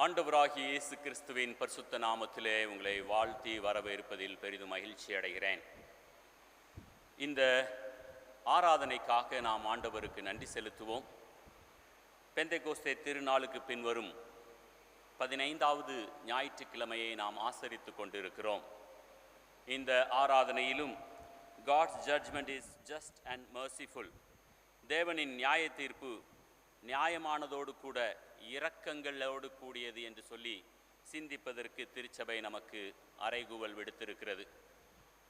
ஆண்டவராகிய இயேசு கிறிஸ்துவின் பரிசுத்த நாமத்திலே உங்களை வாழ்த்தி வரவேற்பதில் பெரிதும் மகிழ்ச்சி அடைகிறேன். இந்த ஆராதனைக்காக நாம் ஆண்டவருக்கு நன்றி செலுத்துவோம். பெந்தைக்கோஸ்தே திருநாளுக்கு பின்வரும் 15வது ஞாயிற்றுக்கிழமையை நாம் ஆசரித்து கொண்டிருக்கிறோம். இந்த ஆராதனையிலும் God's judgment is just and merciful. தேவனின் நியாய தீர்ப்பு நியாயமானதோடு கூட இரக்கங்களோடு கூடியது என்று சொல்லி சிந்திப்பதற்கு திருச்சபை நமக்கு அறைகூவல் விடுத்திருக்கிறது.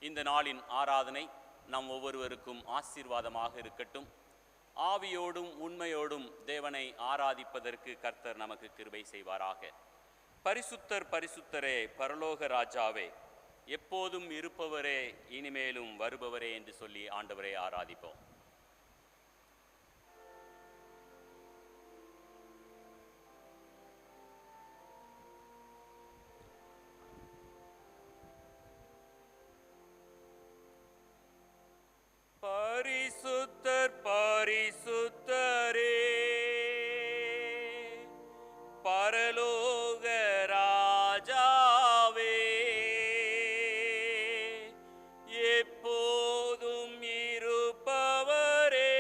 இந்த நாளின் ஆராதனை நம் ஒவ்வொருவருக்கும் ஆசீர்வாதமாக இருக்கட்டும். ஆவியோடும் உண்மையோடும் தேவனை ஆராதிப்பதற்கு கர்த்தர் நமக்கு கிருபை செய்வாராக. பரிசுத்தர் பரிசுத்தரே, பரலோக ராஜாவே, எப்போதும் இருப்பவரே, இனிமேலும் வருபவரே என்று சொல்லி ஆண்டவரை ஆராதிப்போம். பரிசுத்தர் பரிசுத்தரே, பரலோக ராஜாவே, எப்போதும் இருப்பவரே,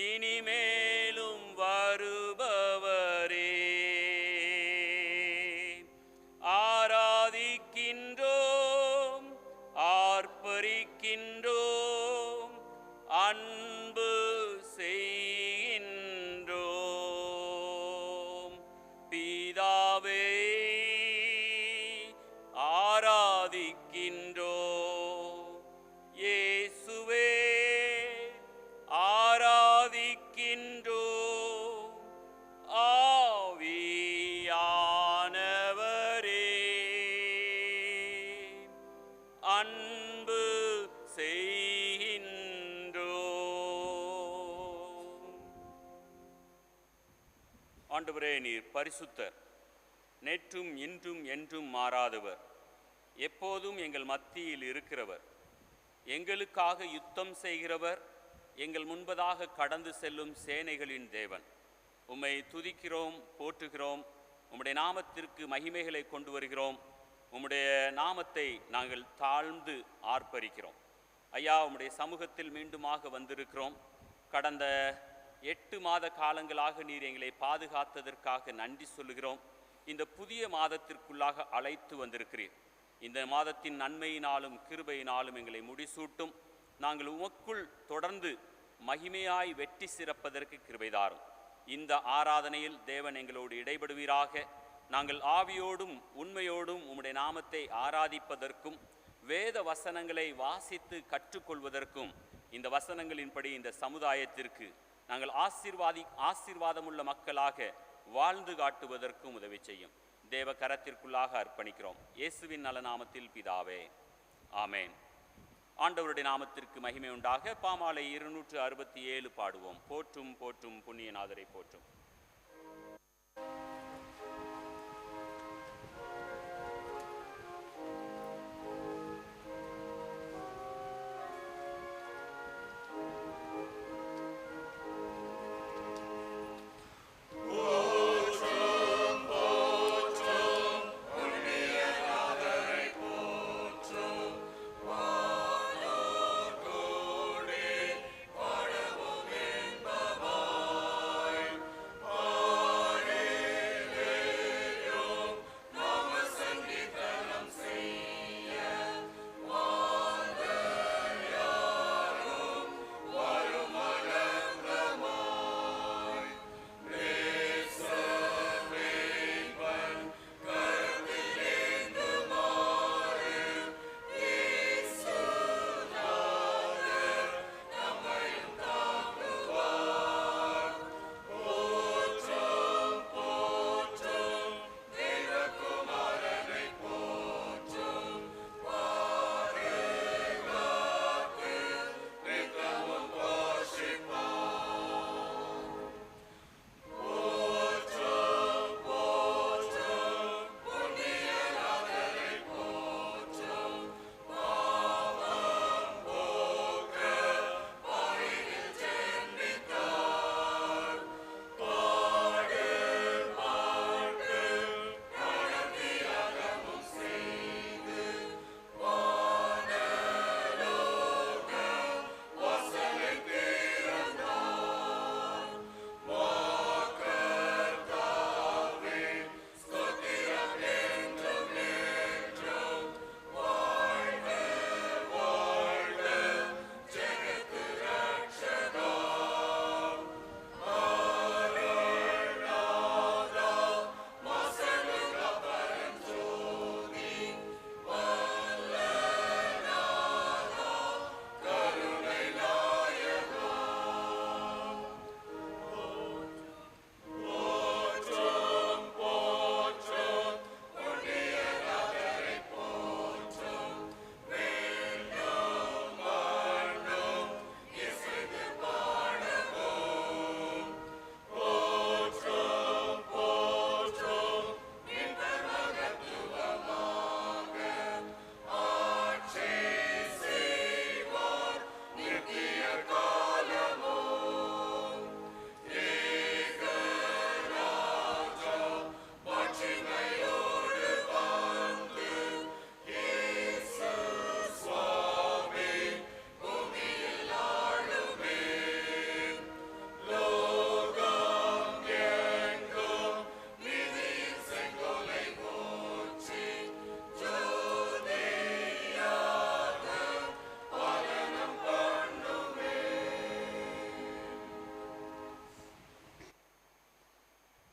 இனிமேலும் வருபவரே, ஆராதிக்கின்றோம், ஆர்ப்பரிக்கின்றோம், அன்பு செய்கின்றோம். பிதாவே, ஆராதிக்கின்றோம். இயேசுவே, ஆராதிக்கின்றோம். ஆவியானவரே, அன்பு செய்கின்றோம். ஆண்டவரே, நீர் பரிசுத்தர், நேற்றும் இன்றும் என்றும் மாறாதவர், எப்போதும் எங்கள் மத்தியில் இருக்கிறவர், எங்களுக்காக யுத்தம் செய்கிறவர், எங்கள் முன்பதாக கடந்து செல்லும் சேனைகளின் தேவன். உம்மை துதிக்கிறோம், போற்றுகிறோம், உம்முடைய நாமத்திற்கு மகிமைகளை கொண்டு வருகிறோம். உம்முடைய நாமத்தை நாங்கள் தாழ்ந்து ஆர்ப்பரிக்கிறோம். ஐயா, உம்முடைய சமூகத்தில் மீண்டுமாக வந்திருக்கிறோம். கடந்த 8 மாத காலங்களாக நீர் எங்களை பாதுகாத்ததற்காக நன்றி சொல்லுகிறோம். இந்த புதிய மாதத்திற்குள்ளாக அழைத்து வந்திருக்கிறீர். இந்த மாதத்தின் நன்மையினாலும் கிருபையினாலும் எங்களை முடிசூட்டும். நாங்கள் உமக்குள் தொடர்ந்து மகிமையாய் வெற்றி சிறப்பதற்கு கிருபைதாரும். இந்த ஆராதனையில் தேவன் எங்களோடு இடைபடுவீராக. நாங்கள் ஆவியோடும் உண்மையோடும் உம்முடைய நாமத்தை ஆராதிப்பதற்கும் வேத வசனங்களை வாசித்து கற்றுக்கொள்வதற்கும் இந்த வசனங்களின்படி இந்த சமுதாயத்திற்கு நாங்கள் ஆசீர்வாதமுள்ள மக்களாக வாழ்ந்து காட்டுவதற்கும் உதவி செய்யும். தேவ கரத்திற்குள்ளாக அர்ப்பணிக்கிறோம். இயேசுவின் நல நாமத்தில் பிதாவே, ஆமேன். ஆண்டவருடைய நாமத்திற்கு மகிமை உண்டாக. பாமாலை 267 பாடுவோம். போற்றும் போற்றும் புண்ணியநாதரை போற்றும்.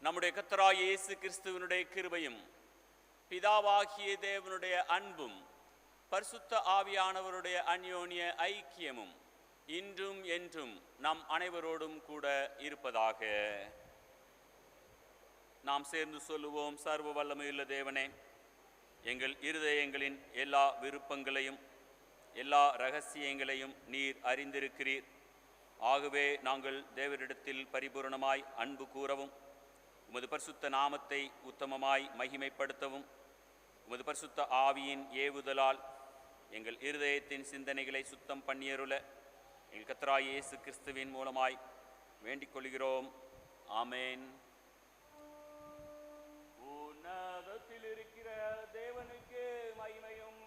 நம்முடைய கர்த்தராகிய இயேசு கிறிஸ்துவினுடைய கிருபையும் பிதாவாகிய தேவனுடைய அன்பும் பரிசுத்த ஆவியானவருடைய அந்யோன்ய ஐக்கியமும் இன்றும் என்றும் நம் அனைவரோடும் கூட இருப்பதாக. நாம் சேர்ந்து சொல்லுவோம். சர்வ வல்லமையுள்ள தேவனே, எங்கள் இருதயங்களின் எல்லா விருப்பங்களையும் எல்லா இரகசியங்களையும் நீர் அறிந்திருக்கிறீர். ஆகவே நாங்கள் தேவரிடத்தில் பரிபூரணமாய் அன்பு கூறவும், உமது பரிசுத்த நாமத்தை உத்தமமாய் மகிமைப்படுத்தவும், உமது பரிசுத்த ஆவியின் ஏவுதலால் எங்கள் இருதயத்தின் சிந்தனைகளை சுத்தம் பண்ணியருள எங்கள் கர்த்தராகிய இயேசு கிறிஸ்துவின் மூலமாய் வேண்டிக் கொள்கிறோம். ஆமேன். உன்னதத்தில் இருக்கிற தேவனுக்கு மகிமையும்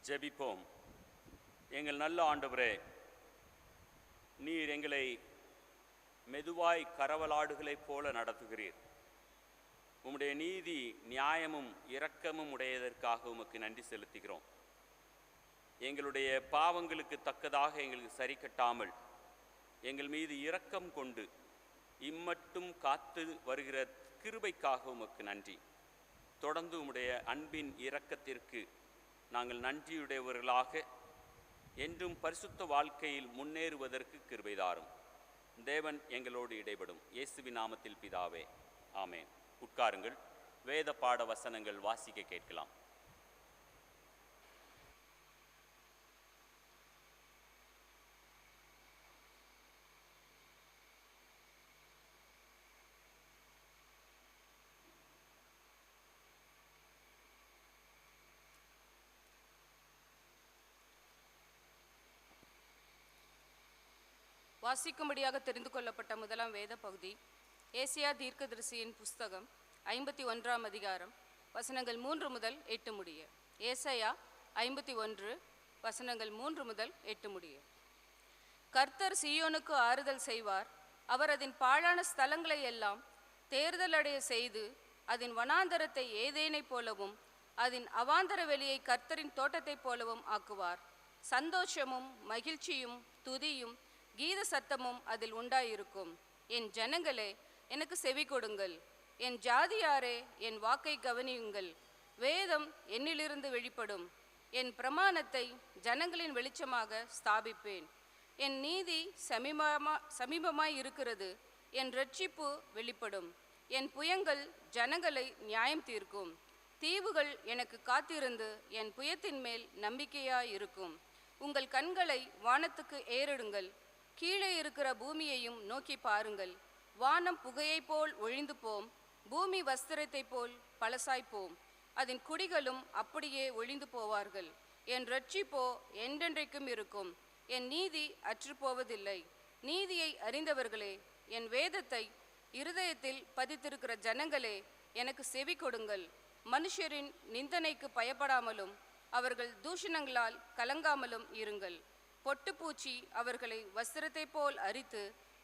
ஜெபிப்போம். எங்கள் நல்ல ஆண்டவரே, நீர் எங்களை மெதுவாய் கரவலாடுகளைப் போல நடத்துகிறீர். உம்முடைய நீதி நியாயமும் இரக்கமும் உடையதற்காக உமக்கு நன்றி செலுத்துகிறோம். எங்களுடைய பாவங்களுக்கு தக்கதாக எங்களுக்கு சரி கட்டாமல் எங்கள் மீது இரக்கம் கொண்டு இம்மட்டும் காத்து வருகிற கிருபைக்காக உமக்கு நன்றி. தொடர்ந்து உம்முடைய அன்பின் இரக்கத்திற்கு நாங்கள் நன்றியுடையவர்களாக என்றும் பரிசுத்த வாழ்க்கையில் முன்னேறுவதற்கு கிருபை தாரும். தேவன் எங்களோடு இடைபடும். இயேசுவின் நாமத்தில் பிதாவே, ஆமென். உட்காருங்கள். வேத பாட வசனங்கள் வாசிக்க கேட்கலாம். வாசிக்கும்படியாக தெரிந்து கொள்ளப்பட்ட முதலாம் வேத பகுதி ஏசியா தீர்க்கதரிசியின் புஸ்தகம் 51ஆம் அதிகாரம் வசனங்கள் 3 முதல் 8 முடிய. ஏசாயா 51 வசனங்கள் 3 முதல் 8 முடிய. கர்த்தர் சீயோனுக்கு ஆறுதல் செய்வார். அவர் அதன் பாழான ஸ்தலங்களை எல்லாம் தேர்தலடைய செய்து அதன் வனாந்தரத்தை ஏதேனைப் போலவும் அதன் அவாந்தர வெளியை கர்த்தரின் தோட்டத்தைப் போலவும் ஆக்குவார். சந்தோஷமும் மகிழ்ச்சியும் துதியும் கீத சத்தமும் அதில் உண்டாயிருக்கும். என் ஜனங்களே, எனக்கு செவி கொடுங்கள். என் ஜாதியாரே, என் வாக்கை கவனியுங்கள். வேதம் என்னிலிருந்து வெளிப்படும். என் பிரமாணத்தை ஜனங்களின் வெளிச்சமாக ஸ்தாபிப்பேன். என் நீதி சமீபமாய் இருக்கிறது. என் இரட்சிப்பு வெளிப்படும். என் புயங்கள் ஜனங்களை நியாயம் தீர்க்கும். தீவுகள் எனக்கு காத்திருந்து என் புயத்தின் மேல் நம்பிக்கையாயிருக்கும். உங்கள் கண்களை வானத்துக்கு ஏறெடுங்கள், கீழே இருக்கிற பூமியையும் நோக்கி பாருங்கள். வானம் புகையைப் போல் ஒழிந்து போம், பூமி வஸ்திரத்தைப் போல் பழசாய்ப்போம், அதன் குடிகளும் அப்படியே ஒழிந்து போவார்கள். என் இரட்சிப்போ என்றென்றைக்கும் இருக்கும், என் நீதி அற்றுப்போவதில்லை. நீதியை அறிந்தவர்களே, என் வேதத்தை இருதயத்தில் பதித்திருக்கிற ஜனங்களே, எனக்கு செவி கொடுங்கள். மனுஷரின் நிந்தனைக்கு பயப்படாமலும் அவர்கள் தூஷணங்களால் கலங்காமலும் இருங்கள். பொட்டுப்பூச்சி அவர்களை வஸ்திரத்தைப் போல் அரித்து,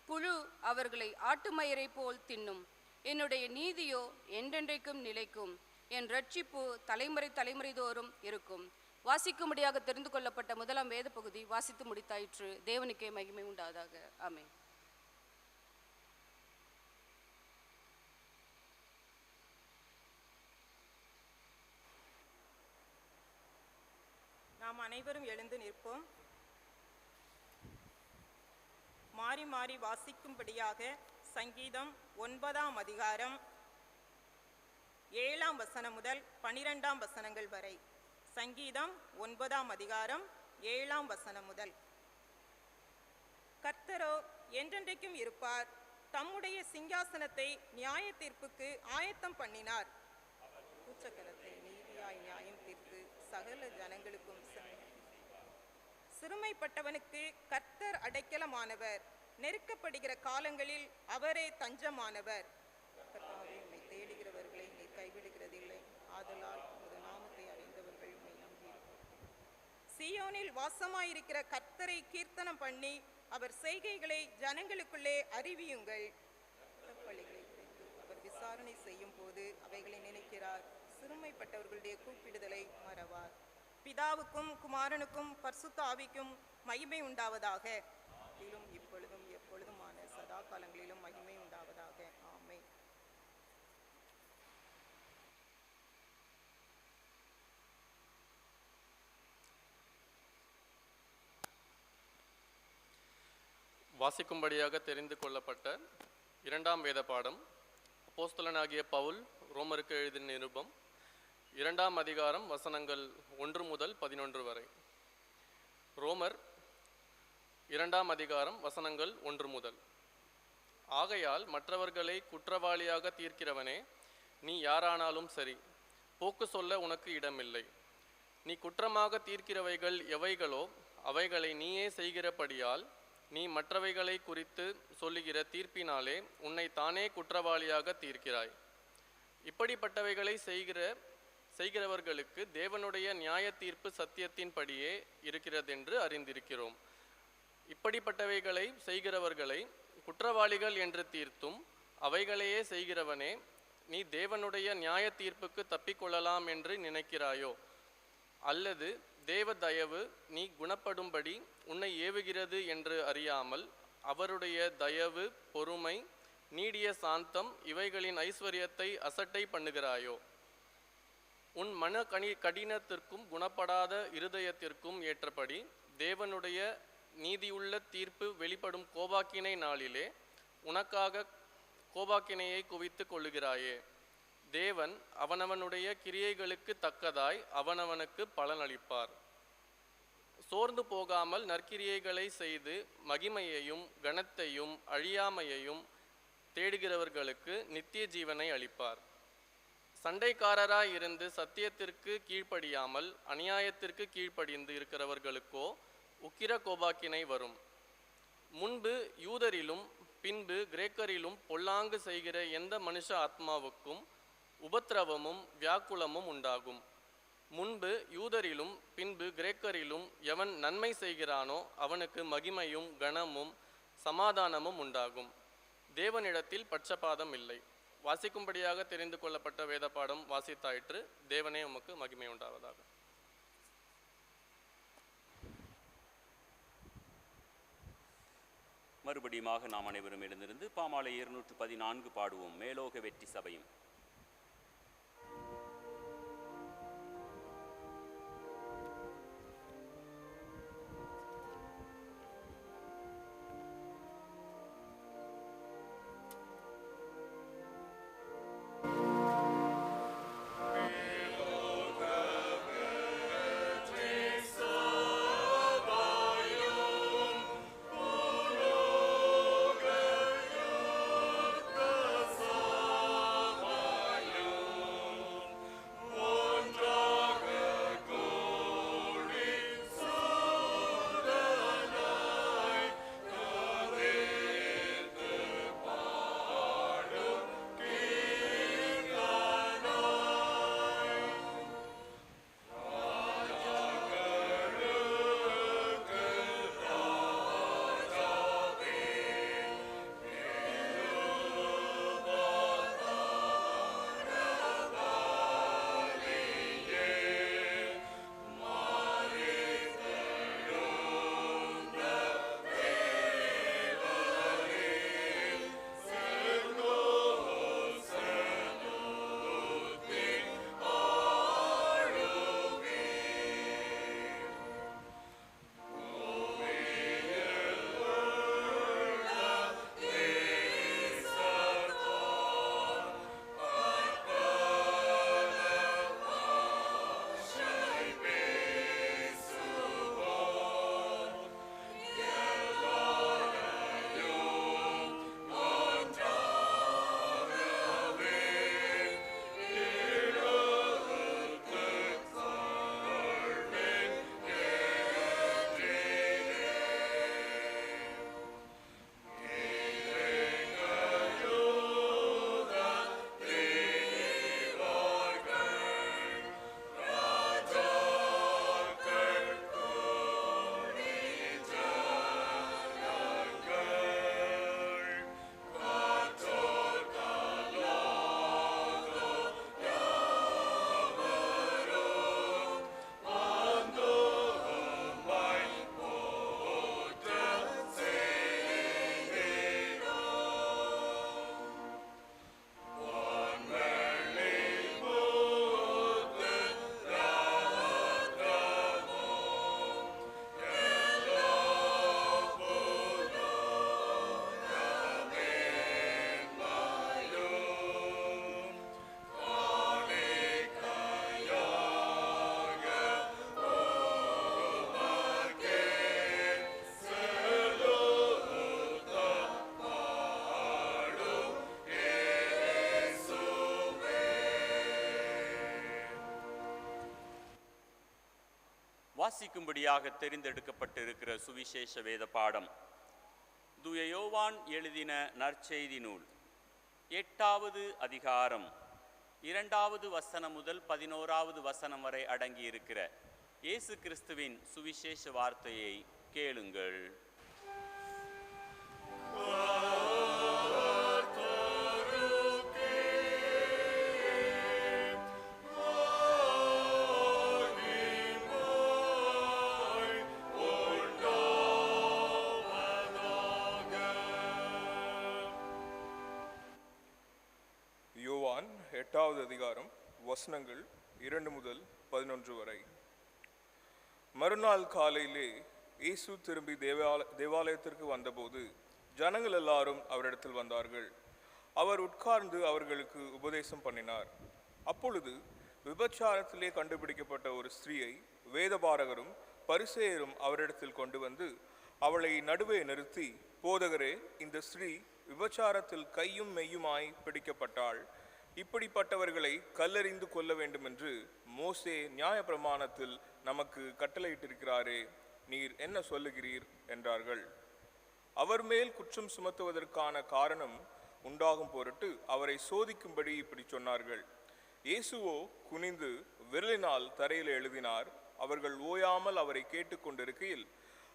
புழு அவர்களை ஆட்டுமயிரை போல் தின்னும். என்னுடைய நீதியோ என்றென்றைக்கும் நிலைக்கும், என் இரட்சிப்பு தலைமுறை தலைமுறை தோறும் இருக்கும். வாசிக்கும்படியாக தெரிந்து கொள்ளப்பட்ட முதலாம் வேத பகுதி வாசித்து முடித்தாயிற்று. தேவனுக்கே மகிமை உண்டாதாக. ஆமென். நாம் அனைவரும் எழுந்து நிற்போம். மாறி மாறி வாசிக்கும்படியாக சங்கீதம் 9ஆம் அதிகாரம் 7ஆம் வசனம் முதல் 12ஆம் வசனங்கள் வரை. சங்கீதம் 9ஆம் அதிகாரம் 7ஆம் வசனம் முதல். கர்த்தரோ என்றென்றைக்கும் இருப்பார், தம்முடைய சிங்காசனத்தை நியாய தீர்ப்புக்கு ஆயத்தம் பண்ணினார். உச்சக்கரத்தை நீதியாய் நியாயம் தீர்த்து சகல ஜனங்களுக்கும் சிறுமைப்பட்டவனுக்கு கர்த்தர் அடைக்கலமானவர், நெருக்கப்படுகிற காலங்களில் அவரே தஞ்சமானவர். கர்த்தாவே, உம்மை தேடுகிறவர்களை நீர் கைவிடுகிறதில்லை, ஆதலால் உமது நாமத்தை அறிந்தவர்கள் உம்மை நம்பி. சீயோனில் வாசமாயிருக்கிற கர்த்தரை கீர்த்தனம் பண்ணி அவர் செய்கைகளை ஜனங்களுக்குள்ளே அறிவியுங்கள். பழிகளை குறித்து அவர் விசாரணை செய்யும் போது அவைகளை நினைக்கிறார். சிறுமைப்பட்டவர்களுடைய கூப்பிடுதலை மறவார். பிதாவுக்கும் குமாரனுக்கும் பரிசுத்த ஆவிக்கும் மகிமை உண்டாவதாக, இப்பொழுதும் எப்பொழுதுமான சதா காலங்களிலும் மகிமை உண்டாவதாக. ஆமென். வாசிக்கும்படியாக தெரிந்து கொள்ளப்பட்ட இரண்டாம் வேத பாடம் அப்போஸ்தலனாகிய பவுல் ரோமருக்கு எழுதின நிருபம் 2ஆம் அதிகாரம் வசனங்கள் 1 முதல் 11 வரை. ரோமர் 2ஆம் அதிகாரம் வசனங்கள் 1 முதல். ஆகையால் மற்றவர்களை குற்றவாளியாக தீர்க்கிறவனே, நீ யாரானாலும் சரி, போக்கு சொல்ல உனக்கு இடமில்லை. நீ குற்றமாக தீர்க்கிறவைகள் எவைகளோ அவைகளை நீயே செய்கிறபடியால் நீ மற்றவைகளை குறித்து சொல்லுகிற தீர்ப்பினாலே உன்னை தானே குற்றவாளியாக தீர்க்கிறாய். இப்படிப்பட்டவைகளை செய்கிறவர்களுக்கு தேவனுடைய நியாய தீர்ப்பு சத்தியத்தின்படியே இருக்கிறதென்று அறிந்திருக்கிறோம். இப்படிப்பட்டவைகளை செய்கிறவர்களை குற்றவாளிகள் என்று தீர்த்தும் அவைகளையே செய்கிறவனே, நீ தேவனுடைய நியாய தீர்ப்புக்கு தப்பிக்கொள்ளலாம் என்று நினைக்கிறாயோ? அல்லது தேவ தயவு நீ குணப்படும்படி உன்னை ஏவுகிறது என்று அறியாமல் அவருடைய தயவு, பொறுமை, நீடிய சாந்தம் இவைகளின் ஐஸ்வர்யத்தை அசட்டை பண்ணுகிறாயோ? உன் மன கடினத்திற்கும் குணப்படாத இருதயத்திற்கும் ஏற்றபடி தேவனுடைய நீதியுள்ள தீர்ப்பு வெளிப்படும் கோபாக்கினை நாளிலே உனக்காக கோபாக்கினையை குவித்து கொள்ளுகிறாயே. தேவன் அவனவனுடைய கிரியைகளுக்கு தக்கதாய் அவனவனுக்கு பலனளிப்பார். சோர்ந்து போகாமல் நற்கிரியைகளை செய்து மகிமையையும் கனத்தையும் அழியாமையையும் தேடுகிறவர்களுக்கு நித்திய ஜீவனை அளிப்பார். சண்டைக்காரராய் இருந்து சத்தியத்திற்கு கீழ்ப்படியாமல் அநியாயத்திற்கு கீழ்ப்படிந்து இருக்கிறவர்களுக்கோ உக்கிர கோபாக்கினை வரும். முன்பு யூதரிலும் பின்பு கிரேக்கரிலும் பொல்லாங்கு செய்கிற எந்த மனுஷ ஆத்மாவுக்கும் உபத்திரவமும் வியாக்குலமும் உண்டாகும். முன்பு யூதரிலும் பின்பு கிரேக்கரிலும் எவன் நன்மை செய்கிறானோ அவனுக்கு மகிமையும் கனமும் சமாதானமும் உண்டாகும். தேவனிடத்தில் பட்சபாதம் இல்லை. வாசிக்கும்படியாக தெரிந்து கொள்ளப்பட்ட வேத பாடம் வாசித்தாயிற்று. தேவனே உமக்கு மகிமை உண்டாவதாக. மறுபடியுமாக நாம் அனைவரும் எழுந்திருந்து பாமாலை 214 பாடுவோம். மேலோக வெற்றி சபையும். வாசிக்கும்படியாக தெரிந்தெடுக்கப்பட்டிருக்கிற சுவிசேஷ வேத பாடம் தூய யோவான் எழுதின நற்செய்தி நூல் 8வது அதிகாரம் 2வது வசனம் முதல் 11வது வசனம் வரை அடங்கியிருக்கிற இயேசு கிறிஸ்துவின் சுவிசேஷ வார்த்தையை கேளுங்கள். யோவான் 8வது அதிகாரம் வசனங்கள் 2 முதல் 11 வரை. மறுநாள் காலையிலே இயேசு திரும்பி தேவாலயத்திற்கு வந்தபோது ஜனங்கள் எல்லாரும் அவரிடத்தில் வந்தார்கள். அவர் உட்கார்ந்து அவர்களுக்கு உபதேசம் பண்ணினார். அப்பொழுது விபச்சாரத்திலே கண்டுபிடிக்கப்பட்ட ஒரு ஸ்திரீயை வேதபாரகரும் பரிசேயரும் அவரிடத்தில் கொண்டு வந்து அவளை நடுவே நிறுத்தி, போதகரே, இந்த ஸ்திரீ விபச்சாரத்தில் கையும் மெய்யுமாய் பிடிக்கப்பட்டாள். இப்படிப்பட்டவர்களை கல்லெறிந்து கொல்ல வேண்டும் என்று மோசே நியாயப்பிரமாணத்தில் நமக்கு கட்டளையிட்டிருக்கிறாரே, நீர் என்ன சொல்லுகிறீர் என்றார்கள். அவர் மேல் குற்றம் சுமத்துவதற்கான காரணம் உண்டாகும் பொருட்டு அவரை சோதிக்கும்படி இப்படி சொன்னார்கள். இயேசுவோ குனிந்து விரலினால் தரையில் எழுதினார். அவர்கள் ஓயாமல் அவரை கேட்டுக்கொண்டிருக்கையில்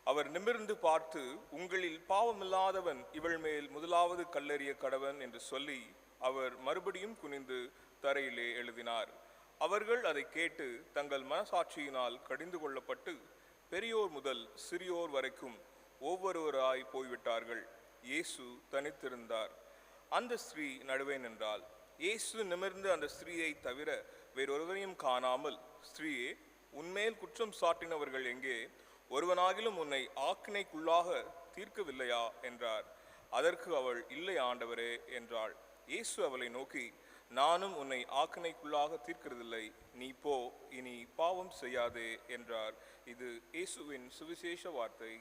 அவர் நிமிர்ந்து பார்த்து, உங்களில் பாவமில்லாதவன் இவள் மேல் முதலாவது கல்லெறிய கடவன் என்று சொல்லி அவர் மறுபடியும் குனிந்து தரையிலே எழுதினார். அவர்கள் அதை கேட்டு தங்கள் மனசாட்சியினால் கடிந்து கொள்ளப்பட்டு பெரியோர் முதல் சிறியோர் வரைக்கும் ஒவ்வொருவராய் போய்விட்டார்கள். இயேசு தனித்திருந்தார். அந்த ஸ்திரீ நடுவே நின்றாள். இயேசு நிமிர்ந்து அந்த ஸ்திரீயை தவிர வேறொருவரையும் காணாமல், ஸ்திரீயே, உன்மேல் குற்றம் சாட்டினவர்கள் எங்கே? ஒருவனாகிலும் உன்னை ஆக்கினைக்குள்ளாக தீர்க்கவில்லையா என்றார். அதற்கு அவள், இல்லை ஆண்டவரே என்றாள். இயேசு அவளை நோக்கி, நானும் உன்னை ஆக்கினைக்குள்ளாக தீர்க்கிறதில்லை, நீ போ, இனி பாவம் செய்யாதே என்றார். இது இயேசுவின் சுவிசேஷ வார்த்தை.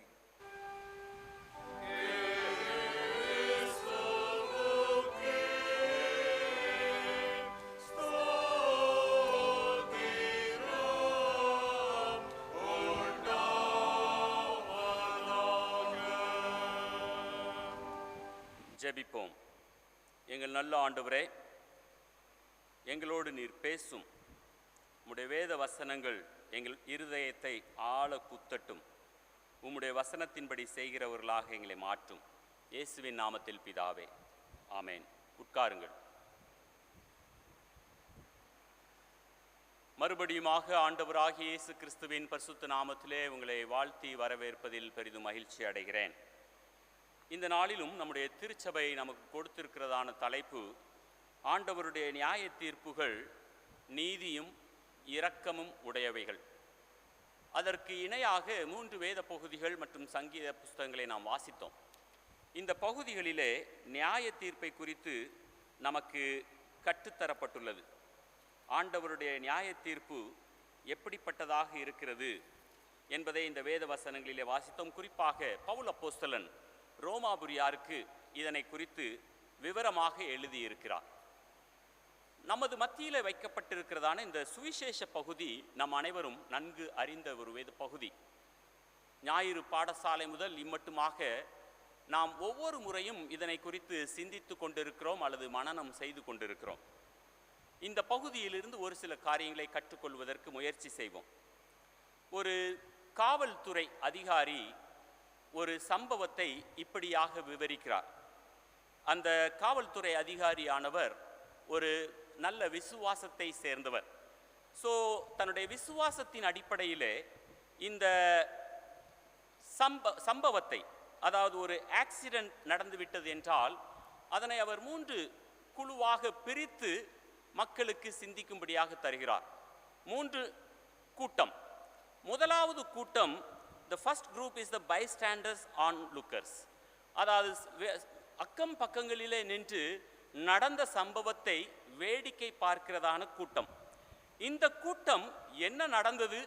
ஜெபிப்போம். எங்கள் நல்ல ஆண்டவரே, எங்களோடு நீர் பேசும். உம்முடைய வேத வசனங்கள் எங்கள் இருதயத்தை ஆழ குத்தட்டும். உம்முடைய வசனத்தின்படி செய்கிறவர்களாக எங்களை மாற்றும். இயேசுவின் நாமத்தில் பிதாவே, ஆமேன். உட்காருங்கள். மறுபடியுமாக ஆண்டவராகிய இயேசு கிறிஸ்துவின் பரிசுத்த நாமத்திலே உங்களை வாழ்த்தி வரவேற்பதில் பெரிதும் மகிழ்ச்சி அடைகிறேன். இந்த நாளிலும் நம்முடைய திருச்சபை நமக்கு கொடுத்திருக்கிறதான தலைப்பு, ஆண்டவருடைய நியாய தீர்ப்புகள் நீதியும் இரக்கமும் உடையவைகள். அதற்கு இணையாக 3 வேத பகுதிகள் மற்றும் சங்கீத புஸ்தகங்களை நாம் வாசித்தோம். இந்த பகுதிகளிலே நியாய தீர்ப்பை குறித்து நமக்கு கற்றுத்தரப்பட்டுள்ளது. ஆண்டவருடைய நியாய தீர்ப்பு எப்படிப்பட்டதாக இருக்கிறது என்பதை இந்த வேத வசனங்களிலே வாசித்தோம். குறிப்பாக பவுல் அப்போஸ்தலன் ரோமாபுரியாருக்கு இதனை குறித்து விவரமாக எழுதியிருக்கிறார். நமது மத்தியில் வைக்கப்பட்டிருக்கிறதான இந்த சுவிசேஷ பகுதி நம் அனைவரும் நன்கு அறிந்த ஒரு வேத பகுதி. ஞாயிறு பாடசாலை முதல் இம்மட்டுமாக நாம் ஒவ்வொரு முறையும் இதனை குறித்து சிந்தித்து கொண்டிருக்கிறோம் அல்லது மனனம் செய்து கொண்டிருக்கிறோம். இந்த பகுதியிலிருந்து ஒரு சில காரியங்களை கற்றுக்கொள்வதற்கு முயற்சி செய்வோம். ஒரு காவல்துறை அதிகாரி ஒரு சம்பவத்தை இப்படியாக விவரிக்கிறார். அந்த காவல்துறை அதிகாரியானவர் ஒரு நல்ல விசுவாசத்தை சேர்ந்தவர். ஸோ தன்னுடைய விசுவாசத்தின் அடிப்படையிலே இந்த சம்பவத்தை, அதாவது ஒரு ஆக்சிடென்ட் நடந்துவிட்டது என்றால் அதனை அவர் 3 குழுவாக பிரித்து மக்களுக்கு சிந்திக்கும்படியாக தருகிறார். 3 கூட்டம். முதலாவது கூட்டம், the first group is the bystanders onlookers. அதாவது அக்கம் பக்கங்களிலே நின்று நடந்த சம்பவத்தை வேடிக்கை பார்க்கிறதான கூட்டம். இந்த கூட்டம் என்ன நடந்தது,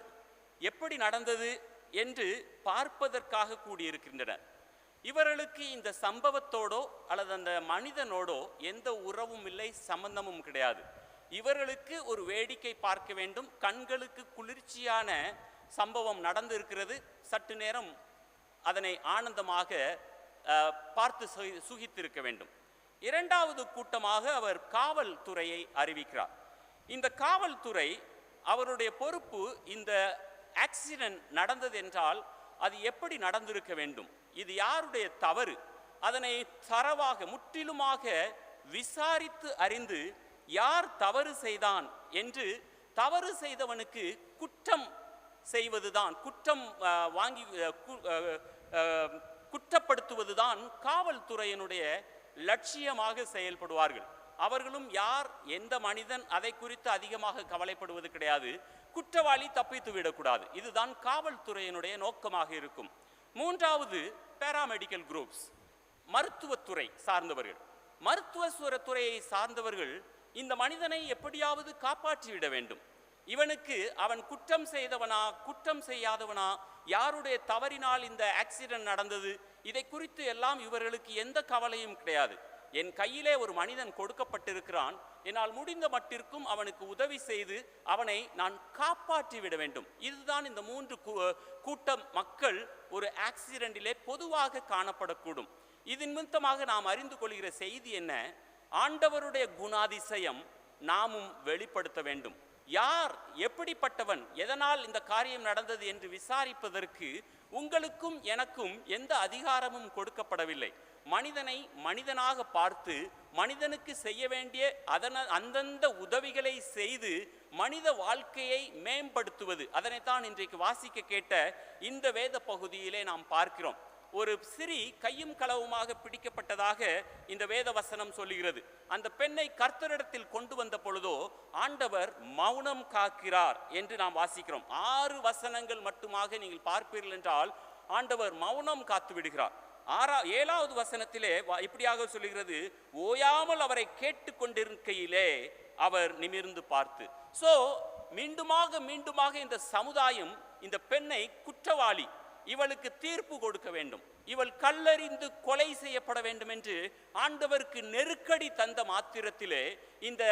எப்படி நடந்தது என்று பார்ப்பதற்காக கூடியிருக்கின்றனர். இவர்களுக்கு இந்த சம்பவத்தோடோ அல்லது அந்த மனிதனோடோ எந்த உறவும் இல்லை, சம்பந்தமும் கிடையாது. இவர்களுக்கு ஒரு வேடிக்கை பார்க்க வேண்டும், கண்களுக்கு குளிர்ச்சியான சம்பவம் நடந்திருக்கிறது. சற்று நேரம் அதனை ஆனந்தமாக பார்த்து சுகித்திருக்க வேண்டும். இரண்டாவது கூட்டமாக அவர் காவல்துறையை அறிவிக்கிறார். இந்த காவல்துறை அவருடைய பொறுப்பு, இந்த ஆக்சிடென்ட் நடந்தது என்றால் அது எப்படி நடந்திருக்க வேண்டும், இது யாருடைய தவறு, அதனை தரவாக முற்றிலுமாக விசாரித்து அறிந்து யார் தவறு செய்தான் என்று தவறு செய்தவனுக்கு குற்றம் செய்வதுதான், குற்றம் வாங்கி குற்றப்படுத்துவதுதான் காவல்துறையினுடைய லட்சியமாக செயல்படுவார்கள். அவர்களும் யார் எந்த மனிதன் அதை குறித்து அதிகமாக கவலைப்படுவது கிடையாது. குற்றவாளி தப்பித்து விடக்கூடாது, இதுதான் காவல்துறையினுடைய நோக்கமாக இருக்கும். மூன்றாவது பாராமெடிக்கல் குரூப்ஸ், மருத்துவத்துறை சார்ந்தவர்கள். மருத்துவத்துறையை சார்ந்தவர்கள் இந்த மனிதனை எப்படியாவது காப்பாற்றிவிட வேண்டும். இவனுக்கு அவன் குற்றம் செய்தவனா குற்றம் செய்யாதவனா, யாருடைய தவறினால் இந்த ஆக்சிடென்ட் நடந்தது, இதை குறித்து எல்லாம் இவர்களுக்கு எந்த கவலையும் கிடையாது. என் கையிலே ஒரு மனிதன் கொடுக்கப்பட்டிருக்கிறான், என்னால் முடிந்த மட்டிற்கும் அவனுக்கு உதவி செய்து அவனை நான் காப்பாற்றி விட வேண்டும். இதுதான் இந்த மூன்று கூட்டம் மக்கள் ஒரு ஆக்சிடென்டிலே பொதுவாக காணப்படக்கூடும். இதன் நிமித்தமாக நாம் அறிந்து கொள்கிற செய்தி என்ன? ஆண்டவருடைய குணாதிசயம் நாமும் வெளிப்படுத்த வேண்டும். யார் எப்படிப்பட்டவன், எதனால் இந்த காரியம் நடந்தது என்று விசாரிப்பதற்கு உங்களுக்கும் எனக்கும் எந்த அதிகாரமும் கொடுக்கப்படவில்லை. மனிதனை மனிதனாக பார்த்து மனிதனுக்கு செய்ய வேண்டிய அந்தந்த உதவிகளை செய்து மனித வாழ்க்கையை மேம்படுத்துவது, அதனைத்தான் இன்றைக்கு வாசிக்க கேட்ட இந்த வேத பகுதியிலே நாம் பார்க்கிறோம். ஒரு சிறி கையும் களவுமாக பிடிக்கப்பட்டதாக இந்த வேத வசனம் சொல்லுகிறது. அந்த பெண்ணை கர்த்தரிடத்தில் கொண்டு வந்த பொழுதோ ஆண்டவர் மௌனம் காக்கிறார் என்று நாம் வாசிக்கிறோம். 6 வசனங்கள் மட்டுமாக நீங்கள் பார்ப்பீர்கள் என்றால் ஆண்டவர் மௌனம் காத்து விடுகிறார். 7வது வசனத்திலே இப்படியாக சொல்லுகிறது, ஓயாமல் அவரை கேட்டு கொண்டிருக்கையிலே அவர் நிமிர்ந்து பார்த்து. மீண்டுமாக இந்த சமுதாயம் இந்த பெண்ணை குற்றவாளி, இவளுக்கு தீர்ப்பு கொடுக்க வேண்டும், இவள் கல்லறிந்து கொலை செய்யப்பட வேண்டும் என்று ஆண்டவருக்கு நெருக்கடி தந்த மாத்திரத்திலே இந்த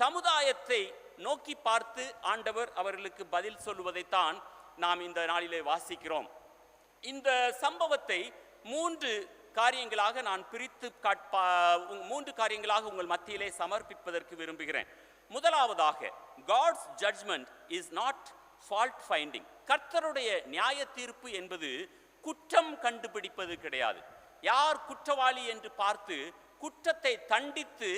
சமுதாயத்தை நோக்கி பார்த்து ஆண்டவர் அவர்களுக்கு பதில் சொல்லுவதைத்தான் நாம் இந்த நாளிலே வாசிக்கிறோம். இந்த சம்பவத்தை 3 காரியங்களாக நான் பிரித்து 3 காரியங்களாக உங்கள் மத்தியிலே சமர்ப்பிப்பதற்கு விரும்புகிறேன். முதலாவதாக, God's judgment is not fault finding. கர்த்தருடைய நியாய தீர்ப்பு என்பது குற்றம் கண்டுபிடிப்பது கிடையாது. யார் குற்றவாளி என்று பார்த்து குற்றத்தை தண்டித்து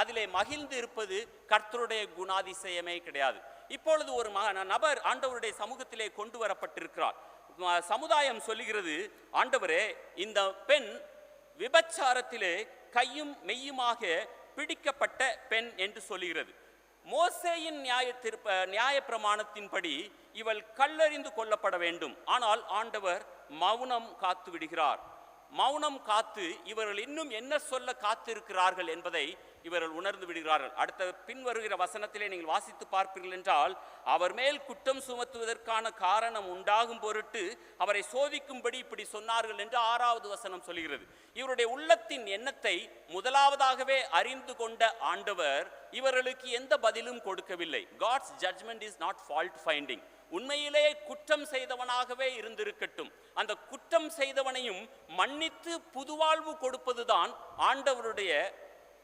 அதிலே மகிழ்ந்து இருப்பது கர்த்தருடைய குணாதிசயமே கிடையாது. இப்பொழுது ஒரு நபர் ஆண்டவருடைய சமூகத்திலே கொண்டு வரப்பட்டிருக்கிறார். சமுதாயம் சொல்லுகிறது, ஆண்டவரே, இந்த பெண் விபச்சாரத்திலே கையும் மெய்யுமாக பிடிக்கப்பட்ட பெண் என்று சொல்லுகிறது. மோசேயின் நியாய பிரமாணத்தின்படி இவள் கல்லறிந்து கொல்லப்பட வேண்டும். ஆனால் ஆண்டவர் மௌனம் காத்து விடுகிறார். மௌனம் காத்து இவர்கள் இன்னும் என்ன சொல்ல காத்திருக்கிறார்கள் என்பதை இவர்கள் உணர்ந்து விடுகிறார்கள். அடுத்த பின்வருகிற வசனத்திலே நீங்கள் வாசித்து பார்ப்பீர்கள் என்றால், அவர் மேல் குற்றம் சுமத்துவதற்கான காரணம் உண்டாகும் பொருட்டு அவரை சோதிக்கும்படி இப்படி சொன்னார்கள் என்று 6வது வசனம் சொல்கிறது. இவருடைய உள்ளத்தின் எண்ணத்தை முதலாவதாகவே அறிந்து கொண்ட ஆண்டவர் இவர்களுக்கு எந்த பதிலும் கொடுக்கவில்லை. God's judgment is not fault finding. உண்மையிலே குற்றம் செய்தவனாகவே இருந்திருக்கட்டும், அந்த குற்றம் செய்தவனையும் மன்னித்து புதுவாழ்வு கொடுப்பதுதான் ஆண்டவருடைய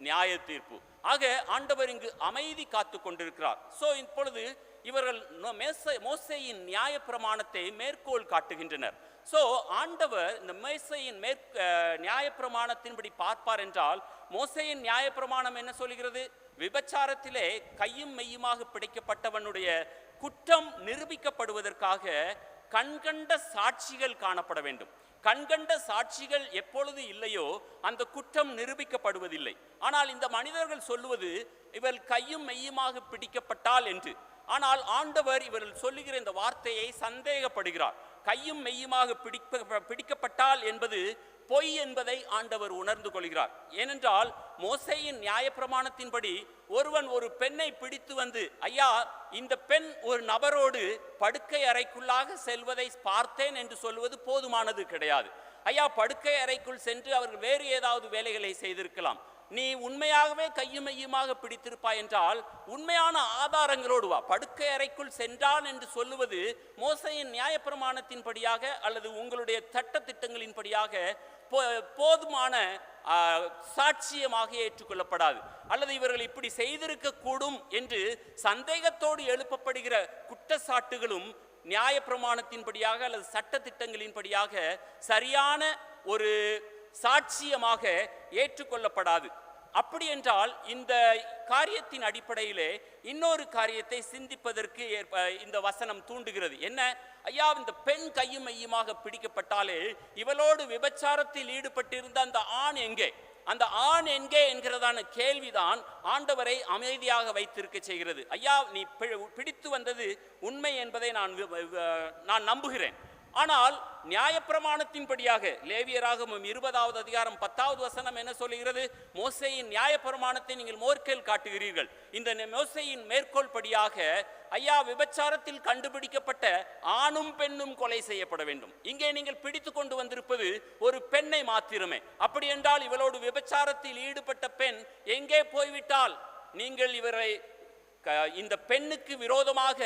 நியாய தீர்ப்பு. ஆக ஆண்டவர் இங்கு அமைதி காத்து கொண்டிருக்கிறார். இப்பொழுது இவர்கள் மோசேயின் நியாய பிரமாணத்தை மேற்கோள் காட்டுகின்றனர். ஆண்டவர் இந்த மோசேயின் நியாய பிரமாணத்தின்படி பார்ப்பார் என்றால், மோசேயின் நியாய பிரமாணம் என்ன சொல்கிறது? விபச்சாரத்திலே கையும் மெய்யுமாக பிடிக்கப்பட்டவனுடைய குற்றம் நிரூபிக்கப்படுவதற்காக கண்கண்ட சாட்சிகள் காணப்பட வேண்டும். கண்கண்ட சாட்சிகள் எப்பொழுது இல்லையோ அந்த குற்றம் நிரூபிக்கப்படுவதில்லை. ஆனால் இந்த மனிதர்கள் சொல்லுவது இவள் கையும் மெய்யுமாக பிடிக்கப்பட்டாள் என்று. ஆனால் ஆண்டவர் இவர்கள் சொல்லுகிற இந்த வார்த்தையை சந்தேகப்படுகிறார். கையும் மெய்யுமாக பிடிக்கப்பட்டால் என்பது பொய் என்பதை ஆண்டவர் உணர்ந்து கொள்கிறார். ஏனென்றால் மோசேயின் நியாய பிரமாணத்தின்படி ஒருவன் ஒரு பெண்ணை பிடித்து வந்து, ஐயா, இந்த பெண் ஒரு நபரோடு படுக்கை அறைக்குள்ளாக செல்வதை பார்த்தேன் என்று சொல்வது போதுமானது கிடையாது. ஐயா, படுக்கை அறைக்குள் சென்று அவர்கள் வேறு ஏதாவது வேலைகளை செய்திருக்கலாம். நீ உண்மையாகவே கையும் மையுமாக பிடித்திருப்பாய் என்றால் உண்மையான ஆதாரங்களோடு வா. படுக்கை அறைக்குள் சென்றான் என்று சொல்லுவது மோசையின் நியாயப்பிரமாணத்தின்படியாக அல்லது உங்களுடைய சட்ட திட்டங்களின்படியாக போதுமான சாட்சியமாக ஏற்றுக்கொள்ளப்படாது. அல்லது இவர்கள் இப்படி செய்திருக்க கூடும் என்று சந்தேகத்தோடு எழுப்பப்படுகிற குற்றச்சாட்டுகளும் நியாயப்பிரமாணத்தின்படியாக அல்லது சட்ட திட்டங்களின்படியாக சரியான ஒரு சாட்சியமாக ஏற்றுக்கொள்ளப்படாது. அப்படி என்றால் இந்த காரியத்தின் அடிப்படையிலே இன்னொரு காரியத்தை சிந்திப்பதற்கு இந்த வசனம் தூண்டுகிறது. என்ன? ஐயா, இந்த பெண் கையும் மையுமாக பிடிக்கப்பட்டாலே இவளோடு விபச்சாரத்தில் ஈடுபட்டிருந்த அந்த ஆண் எங்கே, அந்த ஆண் எங்கே என்கிறதான கேள்விதான் ஆண்டவரை அமைதியாக வைத்திருக்க செய்கிறது. ஐயா, நீ பிடித்து வந்தது உண்மை என்பதை நான் நம்புகிறேன். ஆனால் நியாயப்பிரமாணத்தின்படியாக லேவியராகமம் 20வது அதிகாரம் 10வது வசனம் என்ன சொல்லுகிறது? மோசேயின் நியாயப்பிரமாணத்தை நீங்கள் மேற்கோள் காட்டுகிறீர்கள். இந்த மோசேயின் மேற்கோள் படியாக ஐயா, விபச்சாரத்தில் கண்டுபிடிக்கப்பட்ட ஆணும் பெண்ணும் கொலை செய்யப்பட வேண்டும். இங்கே நீங்கள் பிடித்து கொண்டு வந்திருப்பது ஒரு பெண்ணை மாத்திரமே. அப்படி என்றால் இவளோடு விபச்சாரத்தில் ஈடுபட்ட பெண் எங்கே போய்விட்டால் நீங்கள் இவரை இந்த பெண்ணுக்கு விரோதமாக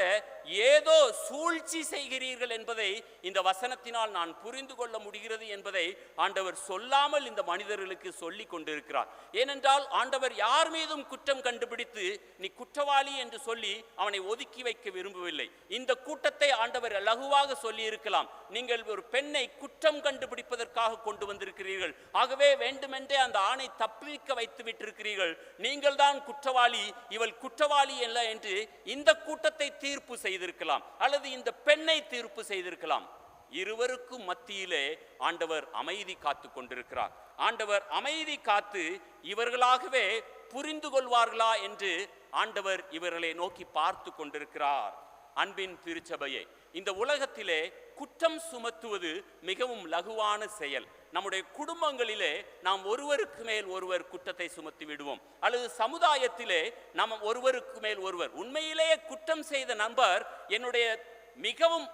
ஏதோ சூழ்ச்சி செய்கிறீர்கள் என்பதை இந்த வசனத்தினால் நான் புரிந்து கொள்ள முடிகிறது என்பதை ஆண்டவர் சொல்லாமல் இந்த மனிதர்களுக்கு சொல்லி கொண்டிருக்கிறார். ஏனென்றால் ஆண்டவர் யார் மீதும் குற்றம் கண்டுபிடித்து நீ குற்றவாளி என்று சொல்லி அவனை ஒதுக்கி வைக்க விரும்பவில்லை. இந்த கூட்டத்தை ஆண்டவர் லகுவாக சொல்லி இருக்கலாம், நீங்கள் ஒரு பெண்ணை குற்றம் கண்டுபிடிப்பதற்காக கொண்டு வந்திருக்கிறீர்கள், ஆகவே வேண்டுமென்றே அந்த ஆணை தப்பிக்க வைத்து விட்டிருக்கிறீர்கள், நீங்கள் தான் குற்றவாளி, இவள் குற்றவாளி அல்ல என்று இந்த கூட்டத்தை தீர்ப்பு செய்திருக்கலாம், அல்லது இந்த பெண்ணை தீர்ப்பு செய்திருக்கலாம். இருவருக்கும் மத்தியிலே ஆண்டவர் அமைதி காத்து கொண்டிருக்கிறார். ஆண்டவர் அமைதி காத்து இவர்களாகவே புரிந்து கொள்வார்களா என்று ஆண்டவர் இவர்களை நோக்கி பார்த்து கொண்டிருக்கிறார். அன்பின் திருச்சபையே, இந்த உலகத்திலே குற்றம் சுமத்துவது மிகவும் லகுவான செயல். நம்முடைய குடும்பங்களிலே நாம் ஒருவருக்கு மேல் ஒருவர் குற்றத்தை சுமத்தி விடுவோம், அல்லது சமுதாயத்திலே நாம் ஒருவருக்கு மேல் ஒருவர். உண்மையிலேயே குற்றம் செய்த நண்பர் என்னுடைய மிகவும்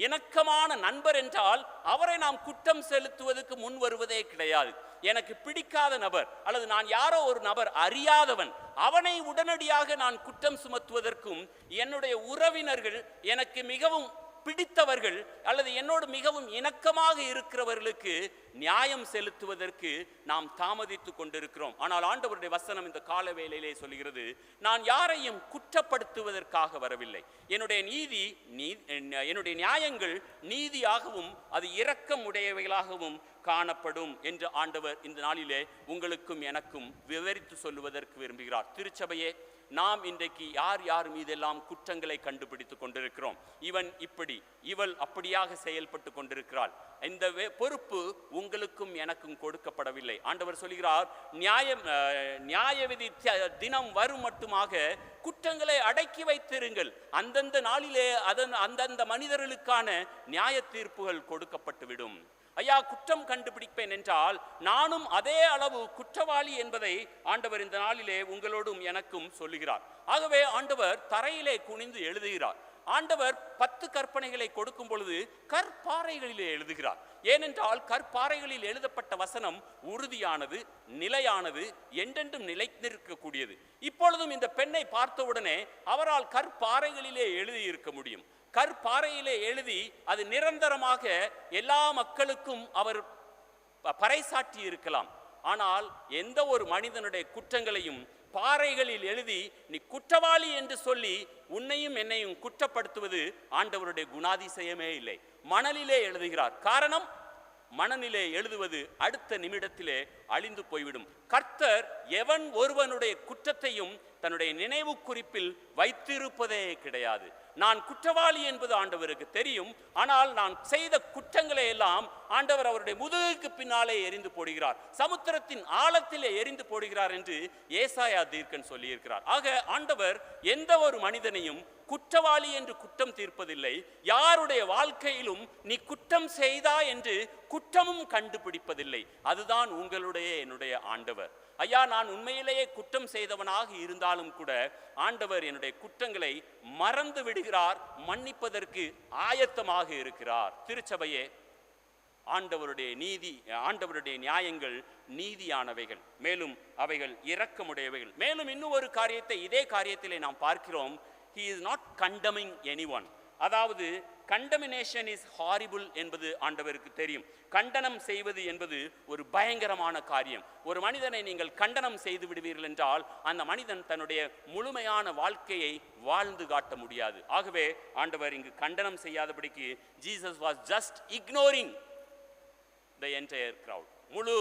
இணக்கமான நண்பர் என்றால் அவரை நாம் குற்றம் செலுத்துவதற்கு முன் வருவதே கிடையாது. எனக்கு பிடிக்காத நபர் அல்லது நான் யாரோ ஒரு நபர் அறியாதவன், அவனை உடனடியாக நான் குற்றம் சுமத்துவதற்கும், என்னுடைய உறவினர்கள் எனக்கு மிகவும் பிடித்தவர்கள் அல்லது என்னோடு மிகவும் இணக்கமாக இருக்கிறவர்களுக்கு நியாயம் செலுத்துவதற்கு நாம் தாமதித்து கொண்டிருக்கிறோம். ஆனால் ஆண்டவருடைய வசனம் இந்த கால வேளையிலே சொல்கிறது, நான் யாரையும் குற்றப்படுத்துவதற்காக வரவில்லை, என்னுடைய நியாயங்கள் நீதியாகவும் அது இரக்கம் உடையவைகளாகவும் காணப்படும் என்று ஆண்டவர் இந்த நாளிலே உங்களுக்கும் எனக்கும் விவரித்து சொல்லுவதற்கு விரும்புகிறார். திருச்சபையே, நாம் இன்றைக்கு யார் யார் மீதெல்லாம் குற்றங்களை கண்டுபிடித்து கொண்டிருக்கிறோம். இவன் இப்படி, இவள் அப்படியாக செயல்பட்டு கொண்டிருக்கிறாள். இந்த பொறுப்பு உங்களுக்கும் எனக்கும் கொடுக்கப்படவில்லை. ஆண்டவர் சொல்கிறார், நியாயவிதி தினம் வரும் மட்டுமாக குற்றங்களை அடக்கி வைத்திருங்கள், அந்தந்த நாளிலே அந்தந்த மனிதர்களுக்கான நியாய தீர்ப்புகள் கொடுக்கப்பட்டுவிடும். ஐயா, குற்றம் கண்டுபிடிப்பேன் என்றால் நானும் அதே அளவு குற்றவாளி என்பதை ஆண்டவர் இந்த நாளிலே உங்களோடும் எனக்கும் சொல்லுகிறார். ஆகவே ஆண்டவர் தரையிலே குனிந்து எழுதுகிறார். ஆண்டவர் 10 கற்பனைகளை கொடுக்கும் பொழுது கற்பாறைகளிலே எழுதுகிறார். ஏனென்றால் கற்பாறைகளில் எழுதப்பட்ட வசனம் உறுதியானது, நிலையானது, என்றென்றும் நிலைத்திருக்கக்கூடியது. இப்பொழுதும் இந்த பெண்ணை பார்த்தவுடனே அவரால் கற்பாறைகளிலே எழுதியிருக்க முடியும். கற்பாறையிலே எழுதி அது நிரந்தரமாக எல்லா மக்களுக்கும் அவர் பறைசாற்றி இருக்கலாம். ஆனால் எந்த ஒரு மனிதனுடைய குற்றங்களையும் பாறைகளில் எழுதி நீ குற்றவாளி என்று சொல்லி உன்னையும் என்னையும் குற்றப்படுத்துவது ஆண்டவருடைய குணாதிசயமே இல்லை. மணலிலே எழுதுகிறார். காரணம், மணலிலே எழுதுவது அடுத்த நிமிடத்திலே அழிந்து போய்விடும். கர்த்தர் எவன் ஒருவனுடைய குற்றத்தையும் தன்னுடைய நினைவு குறிப்பில் வைத்திருப்பதே கிடையாது. நான் குற்றவாளி என்பது ஆண்டவருக்கு தெரியும். ஆனால் நான் செய்த குற்றங்களை எல்லாம் ஆண்டவர் அவருடைய முதுகுக்கு பின்னாலே எரிந்து போடுகிறார், சமுத்திரத்தின் ஆழத்திலே எரிந்து போடுகிறார் என்று ஏசாயா தீர்க்கன் சொல்லியிருக்கிறார். ஆக ஆண்டவர் எந்த ஒரு மனிதனையும் குற்றவாளி என்று குற்றம் தீர்ப்பதில்லை. யாருடைய வாழ்க்கையிலும் நீ குற்றம் செய்தா என்று குற்றமும் கண்டுபிடிப்பதில்லை. அதுதான் உங்களுடைய என்னுடைய ஆண்டவர். ஐயா, நான் உண்மையிலேயே குற்றம் செய்தவனாக இருந்தாலும் கூட ஆண்டவர் என்னுடைய குற்றங்களை மறந்து விடுகிறார், மன்னிப்பதற்கு ஆயத்தமாக இருக்கிறார். திருச்சபையே, ஆண்டவருடைய நியாயங்கள் நீதியானவைகள், மேலும் அவைகள் இரக்கமுடையவைகள். மேலும் இன்னும் ஒரு காரியத்தை இதே காரியத்திலே நாம் பார்க்கிறோம். he is not condemning anyone. அதாவது கண்டமினேஷன் இஸ் ஹாரிபிள் என்பது ஆண்டவருக்கு தெரியும். கண்டனம் செய்வது என்பது ஒரு பயங்கரமான காரியம். ஒரு மனிதனை நீங்கள் கண்டனம் செய்து விடுவீர்கள் என்றால் அந்த மனிதன் தன்னுடைய முழுமையான வாழ்க்கையை வாழ்ந்து காட்ட முடியாது. ஆகவே ஆண்டவர் இங்கு கண்டனம் செய்யாதபடிக்கு Jesus was just ignoring the entire crowd. முழு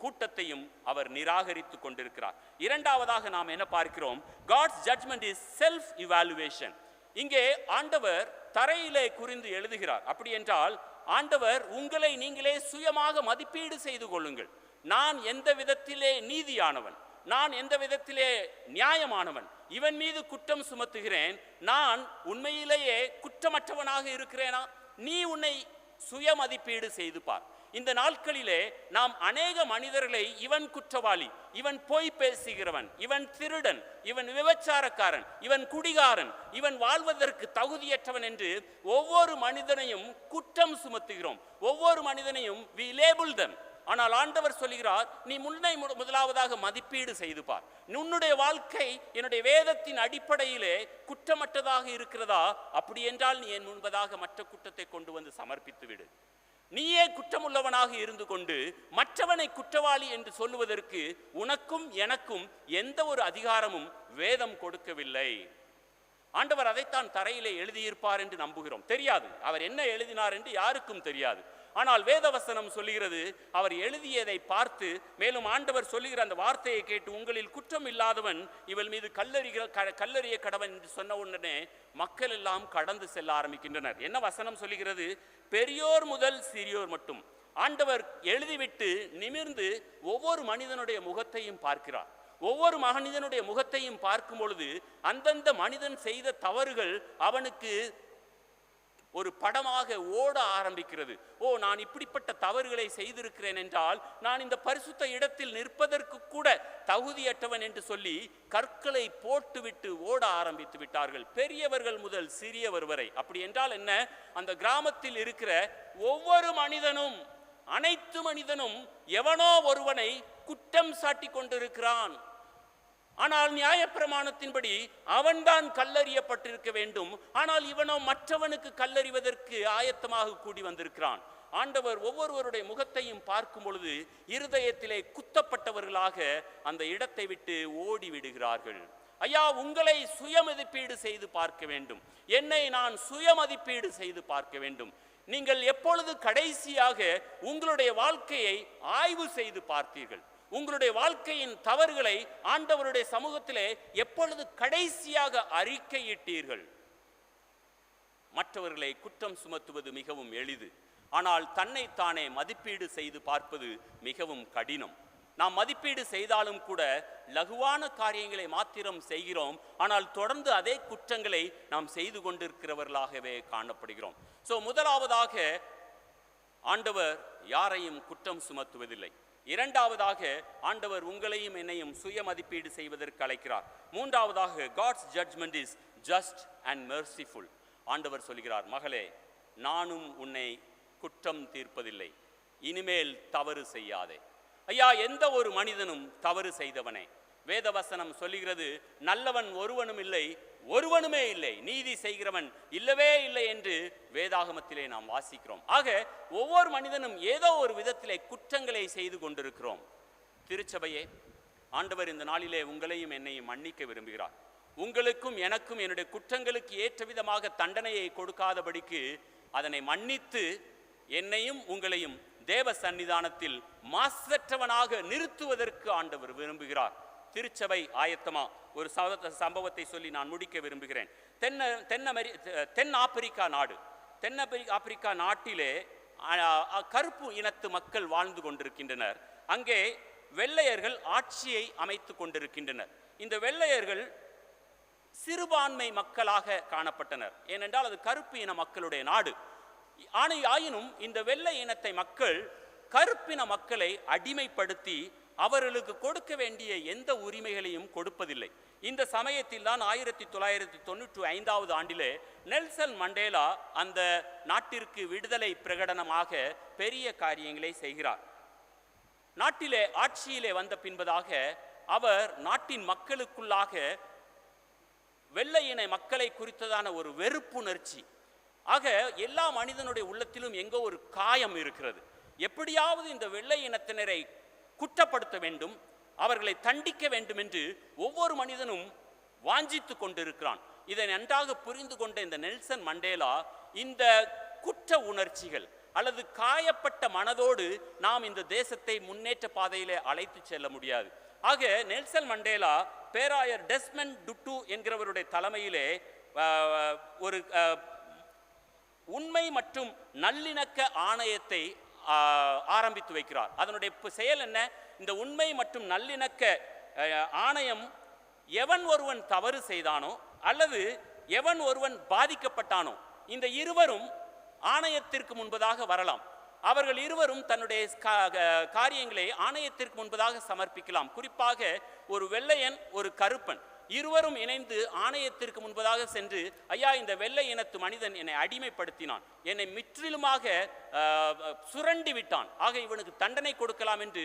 கூட்டத்தையும் அவர் நிராகரித்து கொண்டிருக்கிறார். இரண்டாவதாக நாம் என்ன பார்க்கிறோம்? God's judgment is self evaluation. இங்கே ஆண்டவர் தரையிலே குறிந்து எழுதுகிறார். அப்படி என்றால் ஆண்டவர் உங்களை நீங்களே சுயமாக மதிப்பீடு செய்து கொள்ளுங்கள். நான் எந்த விதத்திலே நீதியானவன், நான் எந்த விதத்திலே நியாயமானவன், இவன் மீது குற்றம் சுமத்துகிறேன், நான் உண்மையிலேயே குற்றமற்றவனாக இருக்கிறேனா? நீ உன்னை சுய மதிப்பீடு செய்து பார். இந்த நாட்களிலே நாம் அநேக மனிதர்களை இவன் குற்றவாளி, இவன் பொய் பேசுகிறவன், இவன் திருடன், இவன் விபச்சாரக்காரன், இவன் குடிகாரன், இவன் வாழ்வதற்கு தகுதியற்றவன் என்று ஒவ்வொரு மனிதனையும் குற்றம் சுமத்துகிறோம். ஒவ்வொரு மனிதனையும் we label them. ஆனால் ஆண்டவர் சொல்கிறார், நீ முதலாவதாக மதிப்பீடு செய்து பார். உன்னுடைய வாழ்க்கை என்னுடைய வேதத்தின் அடிப்படையிலே குற்றமற்றதாக இருக்கிறதா? அப்படி என்றால் நீ என் முன்பதாக மற்ற குற்றத்தை கொண்டு வந்து சமர்ப்பித்து விடு. நீயே குற்றமுள்ளவனாக இருந்து கொண்டு மற்றவனை குற்றவாளி என்று சொல்லுவதற்கு உனக்கும் எனக்கும் எந்த ஒரு அதிகாரமும் வேதம் கொடுக்கவில்லை. ஆண்டவர் அதைத்தான் தரையிலே எழுதியிருப்பார் என்று நம்புகிறோம். தெரியாது அவர் என்ன எழுதினார் என்று யாருக்கும் தெரியாது. ஆனால் வேதவசனம் சொல்லுகிறது, அவர் எழுதியதை பார்த்து, மேலும் ஆண்டவர் சொல்லுகிற அந்த வார்த்தையை கேட்டு உங்களில் குற்றம் இல்லாதவன் இவள் மீது கல்லறிய கடவன் என்று சொன்ன உடனே மக்கள் எல்லாம் கடந்து செல்ல ஆரம்பிக்கின்றனர். என்ன வசனம் சொல்லுகிறது? பெரியோர் முதல் சிறியோர் மட்டும். ஆண்டவர் எழுதிவிட்டு நிமிர்ந்து ஒவ்வொரு மனிதனுடைய முகத்தையும் பார்க்கிறார். ஒவ்வொரு மனிதனுடைய முகத்தையும் பார்க்கும் பொழுது அந்தந்த மனிதன் செய்த தவறுகள் அவனுக்கு ஒரு படமாக ஓட ஆரம்பிக்கிறது. ஓ, நான் இப்படிப்பட்ட தவறுகளை செய்திருக்கிறேன் என்றால் நான் இந்த பரிசுத்த இடத்தில் நிற்பதற்கு கூட தகுதியற்றவன் என்று சொல்லி கற்களை போட்டுவிட்டு ஓட ஆரம்பித்து விட்டார்கள், பெரியவர்கள் முதல் சிறியவர் வரை. அப்படி என்றால் என்ன? அந்த கிராமத்தில் இருக்கிற ஒவ்வொரு மனிதனும், அனைத்து மனிதனும் எவனோ ஒருவனை குற்றம் சாட்டி கொண்டிருக்கிறான். ஆனால் நியாயப்பிரமாணத்தின்படி அவன்தான் கல்லறியப்பட்டிருக்க வேண்டும். ஆனால் இவனோ மற்றவனுக்கு கல்லறிவதற்கு ஆயத்தமாக கூடி வந்திருக்கிறான். ஆண்டவர் ஒவ்வொருவருடைய முகத்தையும் பார்க்கும் பொழுது இருதயத்திலே குத்தப்பட்டவர்களாக அந்த இடத்தை விட்டு ஓடி விடுகிறார்கள். ஐயா, உங்களை சுயமதிப்பீடு செய்து பார்க்க வேண்டும். என்னை நான் சுயமதிப்பீடு செய்து பார்க்க வேண்டும். நீங்கள் எப்பொழுது கடைசியாக உங்களுடைய வாழ்க்கையை ஆய்வு செய்து பார்த்தீர்கள்? உங்களுடைய வாழ்க்கையின் தவறுகளை ஆண்டவருடைய சமூகத்திலே எப்பொழுது கடைசியாக அறிக்கையிட்டீர்கள்? மற்றவர்களை குற்றம் சுமத்துவது மிகவும் எளிது, ஆனால் தன்னைத்தானே மதிப்பீடு செய்து பார்ப்பது மிகவும் கடினம். நாம் மதிப்பீடு செய்தாலும் கூட லகுவான காரியங்களை மாத்திரம் செய்கிறோம். ஆனால் தொடர்ந்து அதே குற்றங்களை நாம் செய்து கொண்டிருக்கிறவர்களாகவே காணப்படுகிறோம். முதலாவதாக ஆண்டவர் யாரையும் குற்றம் சுமத்துவதில்லை. இரண்டாவதாக ஆண்டவர் உங்களையும் என்னையும் சுய மதிப்பீடு செய்வதற்கு அழைக்கிறார். மூன்றாவதாக God's judgment is just and merciful. ஆண்டவர் சொல்கிறார், மகளே, நானும் உன்னை குற்றம் தீர்ப்பதில்லை, இனிமேல் தவறு செய்யாதே. ஐயா, எந்த ஒரு மனிதனும் தவறு செய்தவனே. வேதவசனம் சொல்லுகிறது, நல்லவன் ஒருவனும் இல்லை, ஒருவனுமே இல்லை, நீதி செய்கிறவன் இல்லவே இல்லை என்று வேதாகமத்திலே நாம் வாசிக்கிறோம். ஆக ஒவ்வொரு மனிதனும் ஏதோ ஒரு விதத்திலே குற்றங்களை செய்து கொண்டிருக்கிறோம். திருச்சபையே, ஆண்டவர் இந்த நாளிலே உங்களையும் என்னையும் மன்னிக்க விரும்புகிறார். உங்களுக்கும் எனக்கும் என்னுடைய குற்றங்களுக்கு ஏற்ற விதமாக தண்டனையை கொடுக்காதபடிக்கு அதனை மன்னித்து என்னையும் உங்களையும் தேவ சன்னிதானத்தில் மாசற்றவனாக நிறுத்துவதற்கு ஆண்டவர் விரும்புகிறார். திருச்சபை ஆயத்தமா? ஒரு சம்பவத்தை சொல்லி நான் முடிக்க விரும்புகிறேன். தென் ஆப்பிரிக்கா நாடு, ஆப்பிரிக்கா நாட்டிலே கருப்பு இனத்து மக்கள் வாழ்ந்து கொண்டிருக்கின்றனர். அங்கே வெள்ளையர்கள் ஆட்சியை அமைத்து கொண்டிருக்கின்றனர். இந்த வெள்ளையர்கள் சிறுபான்மை மக்களாக காணப்பட்டனர். ஏனென்றால் அது கருப்பு இன மக்களுடைய நாடு. ஆயினும் இந்த வெள்ளை இனத்தை மக்கள் கருப்பின மக்களை அடிமைப்படுத்தி அவர்களுக்கு கொடுக்க வேண்டிய எந்த உரிமைகளையும் கொடுப்பதில்லை. இந்த சமயத்தில் தான் 1995 ஆண்டிலே நெல்சன் மண்டேலா அந்த நாட்டிற்கு விடுதலை பிரகடனமாக பெரிய காரியங்களை செய்கிறார். நாட்டிலே ஆட்சியிலே வந்த பின்பதாக அவர் நாட்டின் மக்களுக்குள்ளாக வெள்ளை இன மக்களை குறித்ததான ஒரு வெறுப்புணர்ச்சி, ஆக எல்லா மனிதனுடைய உள்ளத்திலும் எங்கோ ஒரு காயம் இருக்கிறது. எப்படியாவது இந்த வெள்ளை இனத்தினரை குற்றப்படுத்த வேண்டும், அவர்களை தண்டிக்க வேண்டும் என்று ஒவ்வொரு மனிதனும் வாஞ்சித்து கொண்டிருக்கிறான். இதை நன்றாக புரிந்து கொண்ட இந்த நெல்சன் மண்டேலா இந்த குற்ற உணர்ச்சிகள் அல்லது காயப்பட்ட மனதோடு நாம் இந்த தேசத்தை முன்னேற்ற பாதையிலே அழைத்து செல்ல முடியாது. ஆக நெல்சன் மண்டேலா பேராயர் டெஸ்மண்ட் டுட்டு என்கிறவருடைய தலைமையிலே ஒரு உண்மை மற்றும் நல்லிணக்க ஆணையத்தை ஆரம்பித்து வைக்கிறார். அதனுடைய செயல் என்ன? இந்த உண்மை மற்றும் நல்லிணக்க ஆணையம் எவன் ஒருவன் தவறு செய்தானோ அல்லது எவன் ஒருவன் பாதிக்கப்பட்டானோ இந்த இருவரும் ஆணையத்திற்கு முன்பதாக வரலாம். அவர்கள் இருவரும் தன்னுடைய காரியங்களை ஆணையத்திற்கு முன்பதாக சமர்ப்பிக்கலாம். குறிப்பாக ஒரு வெள்ளையன் ஒரு கருப்பன் இருவரும் இணைந்து ஆணையத்திற்கு முன்பதாக சென்று, ஐயா, இந்த வெள்ளை இனத்து மனிதன் என்னை அடிமைப்படுத்தினான், என்னை முற்றிலுமாக சுரண்டி விட்டான், ஆக இவனுக்கு தண்டனை கொடுக்கலாம் என்று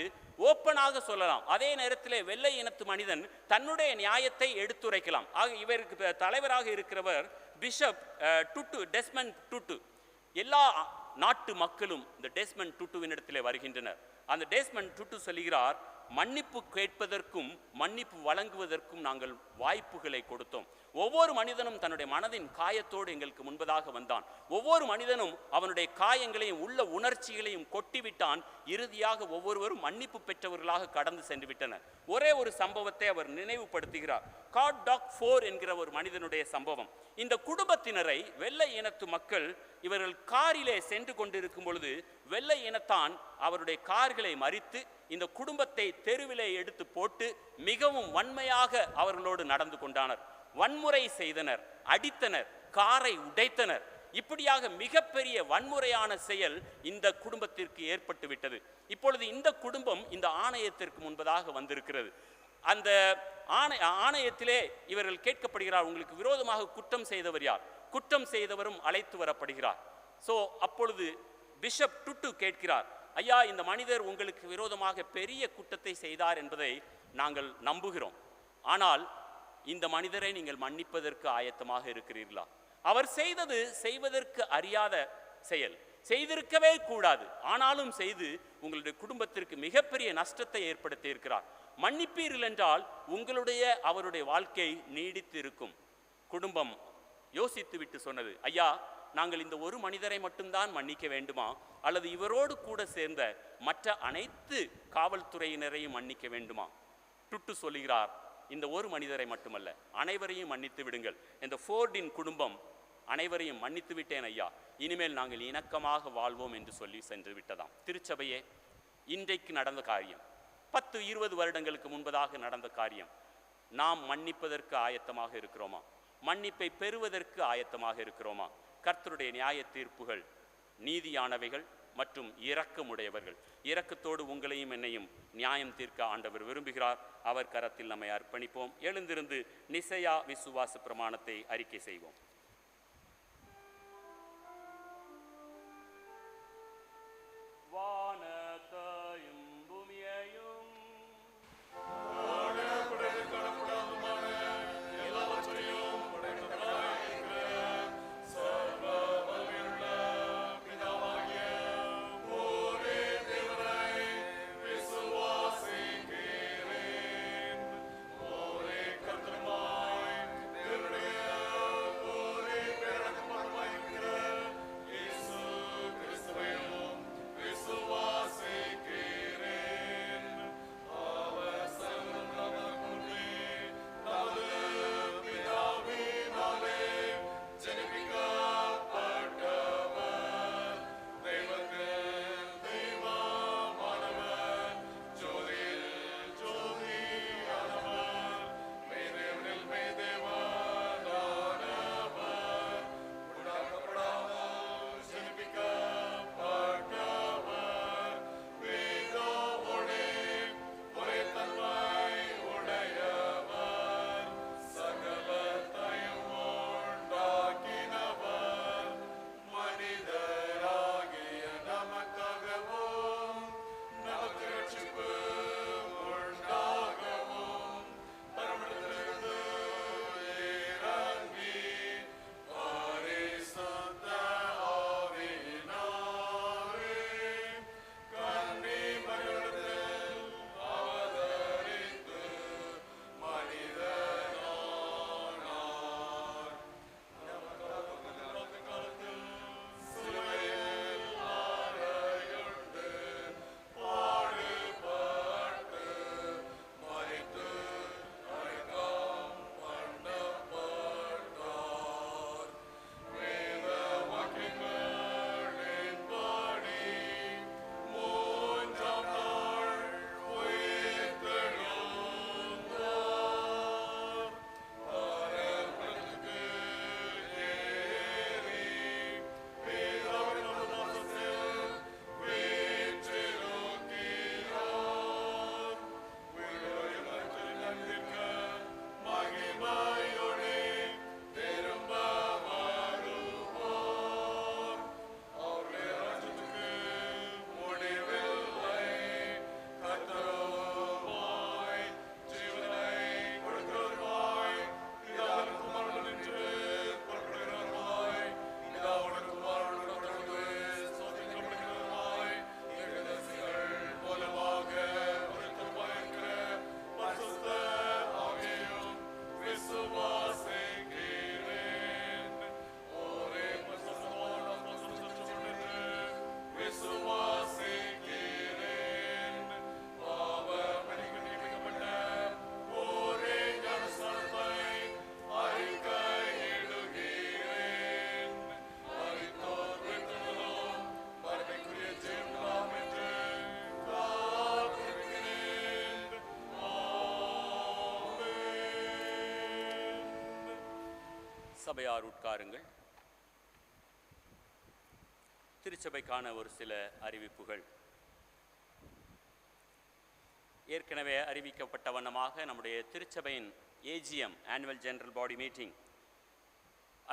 ஓப்பனாக சொல்லலாம். அதே நேரத்தில் வெள்ளை இனத்து மனிதன் தன்னுடைய நியாயத்தை எடுத்துரைக்கலாம். ஆக இவருக்கு தலைவராக இருக்கிறவர் பிஷப் டுட்டு, டெஸ்மண்ட் டுட்டு. எல்லா நாட்டு மக்களும் இந்த டெஸ்மண்ட் டுட்டுவின் இடத்திலே வருகின்றனர். அந்த டெஸ்மண்ட் டுட்டு சொல்கிறார், மன்னிப்பு கேட்பதற்கும் மன்னிப்பு வழங்குவதற்கும் நாங்கள் வாய்ப்புகளை கொடுத்தோம். ஒவ்வொரு மனிதனும் தன்னுடைய மனதின் காயத்தோடு எங்களுக்கு முன்பதாக வந்தான். ஒவ்வொரு மனிதனும் அவனுடைய காயங்களையும் உள்ள உணர்ச்சிகளையும் கொட்டிவிட்டான். இறுதியாக ஒவ்வொருவரும் மன்னிப்பு பெற்றவர்களாக கடந்து சென்று விட்டனர். ஒரே ஒரு சம்பவத்தை அவர் நினைவுபடுத்துகிறார். காட் டாக் 4 என்கிற ஒரு மனிதனுடைய சம்பவம். இந்த குடும்பத்தினரை வெள்ளை இனத்து மக்கள் இவர்கள் காரிலே சென்று கொண்டிருக்கும் பொழுது வெள்ளை இனத்தான் அவருடைய கார்களை மறித்து இந்த குடும்பத்தை தெருவிலே எடுத்து போட்டு மிகவும் வன்மையாக அவர்களோடு நடந்து கொண்டனர். வன்முறை செய்தனர், அடித்தனர், காரை உடைத்தனர். இப்படியாக மிகப்பெரிய வன்முறையான செயல் இந்த குடும்பத்திற்கு ஏற்பட்டு விட்டது. இப்பொழுது இந்த குடும்பம் இந்த ஆணையத்திற்கு முன்பதாக வந்திருக்கிறது. அந்த ஆணையத்திலே இவர்கள் கேட்கப்படுகிறார், உங்களுக்கு விரோதமாக குற்றம் செய்தவர் யார்? குற்றம் செய்தவரும் அழைத்து வரப்படுகிறார். அப்பொழுது பிஷப் டுட்டு கேட்கிறார், ஐயா, இந்த மனிதர் உங்களுக்கு விரோதமாக பெரிய குற்றத்தை செய்தார் என்பதை நாங்கள் நம்புகிறோம். ஆனால் இந்த மனிதரை நீங்கள் மன்னிப்பதற்கு ஆயத்தமாக இருக்கிறீர்களா? அவர் செய்தது செய்வதற்கு அறியாத செயல், செய்திருக்கவே கூடாது, ஆனாலும் செய்து உங்களுடைய குடும்பத்திற்கு மிகப்பெரிய நஷ்டத்தை ஏற்படுத்தி இருக்கிறார். மன்னிப்பீர்கள் என்றால் உங்களுடைய அவருடைய வாழ்க்கை நீடித்து இருக்கும். குடும்பம் யோசித்து விட்டு சொன்னது, ஐயா, நாங்கள் இந்த ஒரு மனிதரை மட்டும்தான் மன்னிக்க வேண்டுமா, அல்லது இவரோடு கூட சேர்ந்த மற்ற அனைத்து காவல்துறையினரையும் மன்னிக்க வேண்டுமா? டுட்டு சொல்லுகிறார், இந்த ஒரு மனிதரை மட்டுமல்ல, அனைவரையும் மன்னித்து விடுங்கள். இந்த ஃபோர்டின் குடும்பம் அனைவரையும் மன்னித்து விட்டேன் ஐயா, இனிமேல் நாங்கள் இணக்கமாக வாழ்வோம் என்று சொல்லி சென்று விட்டதாம். திருச்சபையே, இன்றைக்கு நடந்த காரியம் 10-20 வருடங்களுக்கு முன்பதாக நடந்த காரியம். நாம் மன்னிப்பதற்கு ஆயத்தமாக இருக்கிறோமா? மன்னிப்பை பெறுவதற்கு ஆயத்தமாக இருக்கிறோமா? கர்த்தருடைய நியாய தீர்ப்புகள் நீதியானவைகள் மற்றும் இரக்கமுடையவர்கள். இரக்கத்தோடு உங்களையும் என்னையும் நியாயம் தீர்க்க ஆண்டவர் விரும்புகிறார். அவர் கரத்தில் நம்மை அர்ப்பணிப்போம். எழுந்திருந்து நிசையா விசுவாச பிரமாணத்தை அறிக்கை செய்வோம். Oh சபையார் உட்காருங்கள். திருச்சபைக்கான ஒரு சில அறிவிப்புகள். ஏற்கனவே அறிவிக்கப்பட்ட வண்ணமாக நம்முடைய திருச்சபையின் AGM annual general body meeting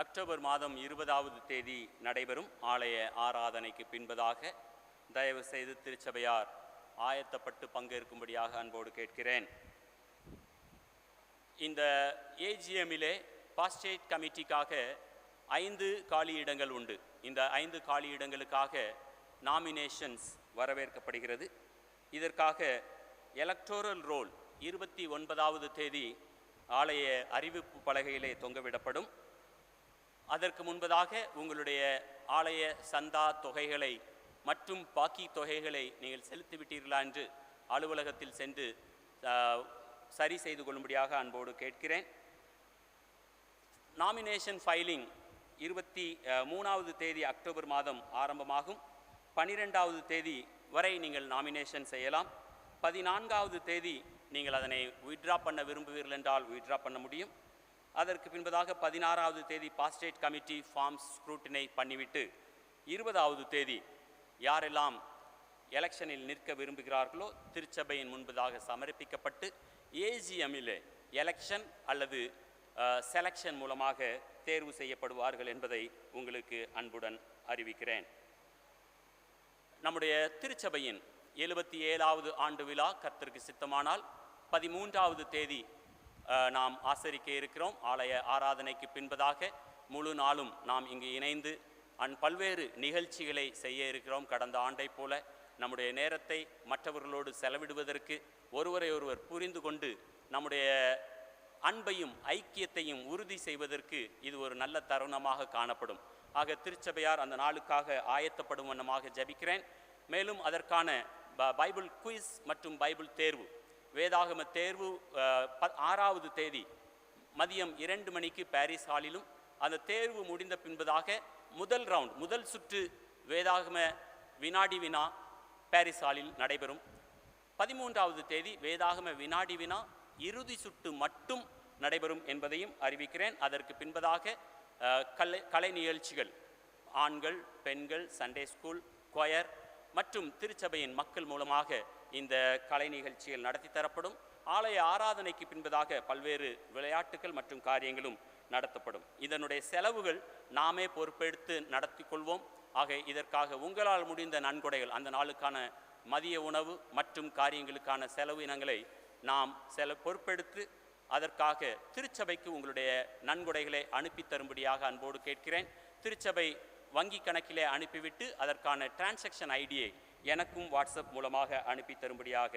October மாதம் 20ஆவது தேதி நடைபெறும். ஆலய ஆராதனைக்கு பின்பதாக தயவு செய்து திருச்சபையார் ஆயத்தப்பட்டு பங்கேற்கும்படியாக அன்போடு கேட்கிறேன். இந்த ஏஜிஎம்மிலே பாஸ்டேட் கமிட்டிக்காக 5 காலியிடங்கள் உண்டு. இந்த 5 காலியிடங்களுக்காக நாமினேஷன்ஸ் வரவேற்கப்படுகிறது. இதற்காக எலக்டோரல் ரோல் 29ஆவது தேதி ஆலய அறிவிப்பு பலகையிலே தொங்கவிடப்படும். அதற்கு முன்பதாக உங்களுடைய ஆலய சந்தா தொகைகளை மற்றும் பாக்கி தொகைகளை நீங்கள் செலுத்திவிட்டீர்களா என்று அலுவலகத்தில் சென்று சரி செய்து கொள்ளும்படியாக அன்போடு கேட்கிறேன். நாமினேஷன் ஃபைலிங் 23ஆவது தேதி அக்டோபர் மாதம் ஆரம்பமாகும். 12ஆவது தேதி வரை நீங்கள் நாமினேஷன் செய்யலாம். 14ஆவது தேதி நீங்கள் அதனை வித்ட்ரா பண்ண விரும்புவீர்கள் என்றால் வித்ட்ரா பண்ண முடியும். அதற்கு பின்பதாக 16ஆவது தேதி பாஸ்டேட் கமிட்டி ஃபார்ம்ஸ் ஸ்க்ரூட்டினை பண்ணிவிட்டு 20ஆவது தேதி யாரெல்லாம் எலெக்ஷனில் நிற்க விரும்புகிறார்களோ திருச்சபையின் முன்பதாக சமர்ப்பிக்கப்பட்டு ஏஜிஎம்மிலே எலெக்ஷன் அல்லது செலெக்ஷன் மூலமாக தேர்வு செய்யப்படுவார்கள் என்பதை உங்களுக்கு அன்புடன் அறிவிக்கிறேன். நம்முடைய திருச்சபையின் 77ஆவது ஆண்டு விழா கர்த்தருக்கு சித்தமானால் 13ஆவது தேதி நாம் ஆசரிக்க இருக்கிறோம். ஆலய ஆராதனைக்கு பின்பதாக முழு நாளும் நாம் இங்கு இணைந்து பல்வேறு நிகழ்ச்சிகளை செய்ய இருக்கிறோம். கடந்த ஆண்டை போல நம்முடைய நேரத்தை மற்றவர்களோடு செலவிடுவதற்கு ஒருவரை ஒருவர் புரிந்து கொண்டு நம்முடைய அன்பையும் ஐக்கியத்தையும் உறுதி செய்வதற்கு இது ஒரு நல்ல தருணமாக காணப்படும். ஆக திருச்சபையார் அந்த நாளுக்காக ஆயத்தப்படும் வண்ணமாக ஜபிக்கிறேன். மேலும் அதற்கான பைபிள் குயிஸ் மற்றும் பைபிள் தேர்வு வேதாகம தேர்வு 6ஆவது தேதி மதியம் 2 மணிக்கு பாரிஸ் ஹாலிலும், அந்த தேர்வு முடிந்த பின்பதாக முதல் சுற்று வேதாகம வினாடி வினா பாரிஸ் ஹாலில் நடைபெறும். 13ஆவது தேதி வேதாகம வினாடி வினா இறுதி சுற்று மட்டும் நடைபெறும் என்பதையும் அறிவிக்கிறேன். அதற்கு பின்பதாக கலை நிகழ்ச்சிகள், ஆண்கள் பெண்கள் சண்டே ஸ்கூல் கொயர் மற்றும் திருச்சபையின் மக்கள் மூலமாக இந்த கலை நிகழ்ச்சிகள் நடத்தி தரப்படும். ஆலய ஆராதனைக்கு பின்பதாக பல்வேறு விளையாட்டுகள் மற்றும் காரியங்களும் நடத்தப்படும். இதனுடைய செலவுகள் நாமே பொறுப்பெடுத்து நடத்தி கொள்வோம். ஆக இதற்காக உங்களால் முடிந்த நன்கொடைகள், அந்த நாளுக்கான மதிய உணவு மற்றும் காரியங்களுக்கான செலவினங்களை நாம் பொறுப்பெடுத்து அதற்காக திருச்சபைக்கு உங்களுடைய நன்கொடைகளை அனுப்பி தரும்படியாக அன்போடு கேட்கிறேன். திருச்சபை வங்கி கணக்கிலே அனுப்பிவிட்டு அதற்கான டிரான்சாக்ஷன் ஐடியை எனக்கும் வாட்ஸ்அப் மூலமாக அனுப்பி தரும்படியாக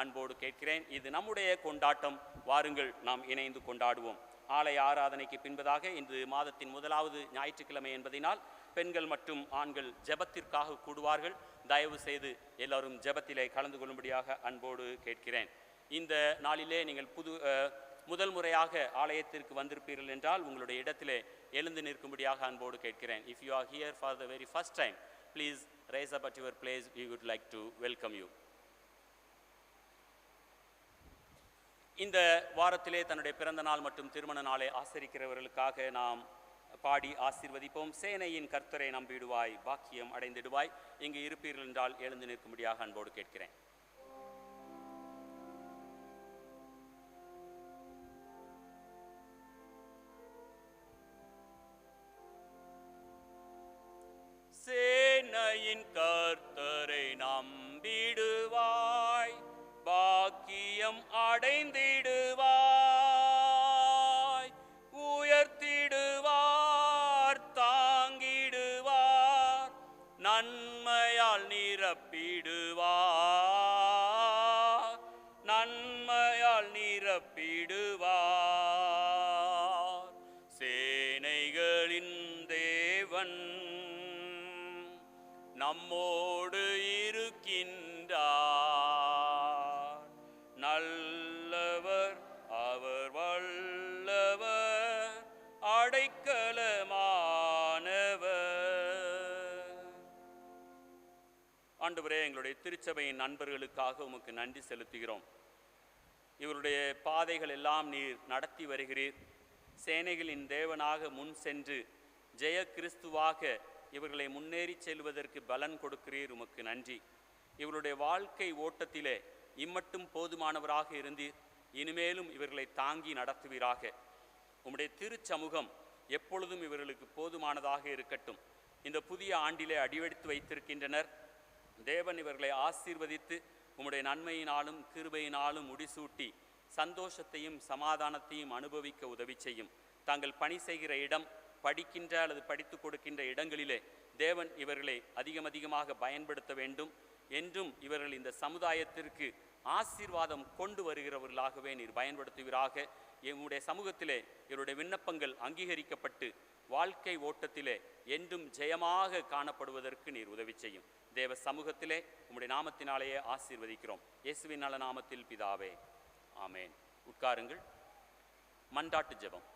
அன்போடு கேட்கிறேன். இது நம்முடைய கொண்டாட்டம். வாருங்கள் நாம் இணைந்து கொண்டாடுவோம். ஆலய ஆராதனைக்கு பின்பதாக இன்று மாதத்தின் 1வது ஞாயிற்றுக்கிழமை என்பதனால் பெண்கள் மற்றும் ஆண்கள் ஜெபத்திற்காக கூடுவார்கள். தயவு செய்து எல்லோரும் ஜெபத்திலே கலந்து கொள்ளும்படியாக அன்போடு கேட்கிறேன். இந்த நாளிலே நீங்கள் முதல் முறையாக ஆலயத்திற்கு வந்திருப்பீர்கள் என்றால் உங்களுடைய இடத்திலே எழுந்து நிற்கும்படியாக அன்போடு கேட்கிறேன். If you are here for the very first time, please rise up at your place. We would like to welcome you. இந்த வாரத்திலே தன்னுடைய பிறந்த நாள் மற்றும் திருமண நாளை ஆசரிக்கிறவர்களுக்காக நாம் பாடி ஆசீர்வதிப்போம். சேனையின் கர்த்தரை நம்பிடுவாய், பாக்கியம் அடைந்திடுவாய். இங்கு இருப்பீர்கள் என்றால் எழுந்து நிற்கும்படியாக அன்போடு கேட்கிறேன். சேனையின் கர்த்தரை நம்பிடுவாய், பாக்கியம் அடைந்திடுவாய். உயர்த்திடுவார், தாங்கிடுவார், நன்மையால் நிரப்பிடுவார், நன்மையால் நிரப்பிடுவார். சேனைகளின் தேவன் நம்மோடு இருக்கின்றார். நல்லவர் அவர், வல்லவர், அடைக்கலமானவர். ஆண்டவரே, எங்களுடைய திருச்சபையின் நண்பர்களுக்காக உமக்கு நன்றி செலுத்துகிறோம். இவருடைய பாதைகள் எல்லாம் நீர் நடத்தி வருகிறீர். சேனைகளின் தேவனாக முன் சென்று ஜெய கிறிஸ்துவாக இவர்களை முன்னேறி செல்வதற்கு பலன் கொடுக்கிறீர். உமக்கு நன்றி. இவருடைய வாழ்க்கை ஓட்டத்திலே இம்மட்டும் போதுமானவராக இருந்தீர். இனிமேலும் இவர்களை தாங்கி நடத்துவீராக. உம்முடைய திருச்சமூகம் எப்பொழுதும் இவர்களுக்கு போதுமானதாக இருக்கட்டும். இந்த புதிய ஆண்டிலே அடிவெடுத்து வைத்திருக்கின்றனர். தேவன் இவர்களை ஆசீர்வதித்து உம்முடைய நன்மையினாலும் கிருபையினாலும் முடிசூட்டி சந்தோஷத்தையும் சமாதானத்தையும் அனுபவிக்க உதவி செய்யும். தாங்கள் பணி செய்கிற இடம், படிக்கின்ற அல்லது படித்து கொடுக்கின்ற இடங்களிலே தேவன் இவர்களை அதிகமாக பயன்படுத்த வேண்டும். என்றும் இவர்கள் இந்த சமுதாயத்திற்கு ஆசீர்வாதம் கொண்டு வருகிறவர்களாகவே நீர் பயன்படுத்துவீராக. எம்முடைய சமூகத்திலே இவருடைய விண்ணப்பங்கள் அங்கீகரிக்கப்பட்டு வாழ்க்கை ஓட்டத்திலே என்றும் ஜெயமாக காணப்படுவதற்கு நீர் உதவி செய்யும். தேவ சமூகத்திலே உம்முடைய நாமத்தினாலேயே ஆசீர்வதிக்கிறோம். இயேசுவின் நல்ல நாமத்தில் பிதாவே, ஆமேன். உட்காருங்கள். மன்றாட்டு ஜெபம்.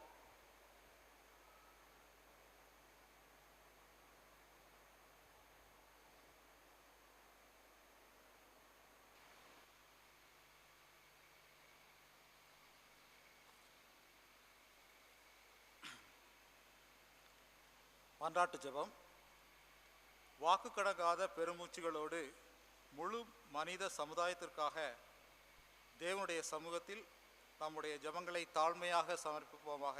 மன்றாட்டு ஜெபம். வாக்கு கடங்காத பெருமூச்சுகளோடு முழு மனித சமுதாயத்திற்காக தேவனுடைய சமூகத்தில் நம்முடைய ஜெபங்களை தாழ்மையாக சமர்ப்பிப்போமாக.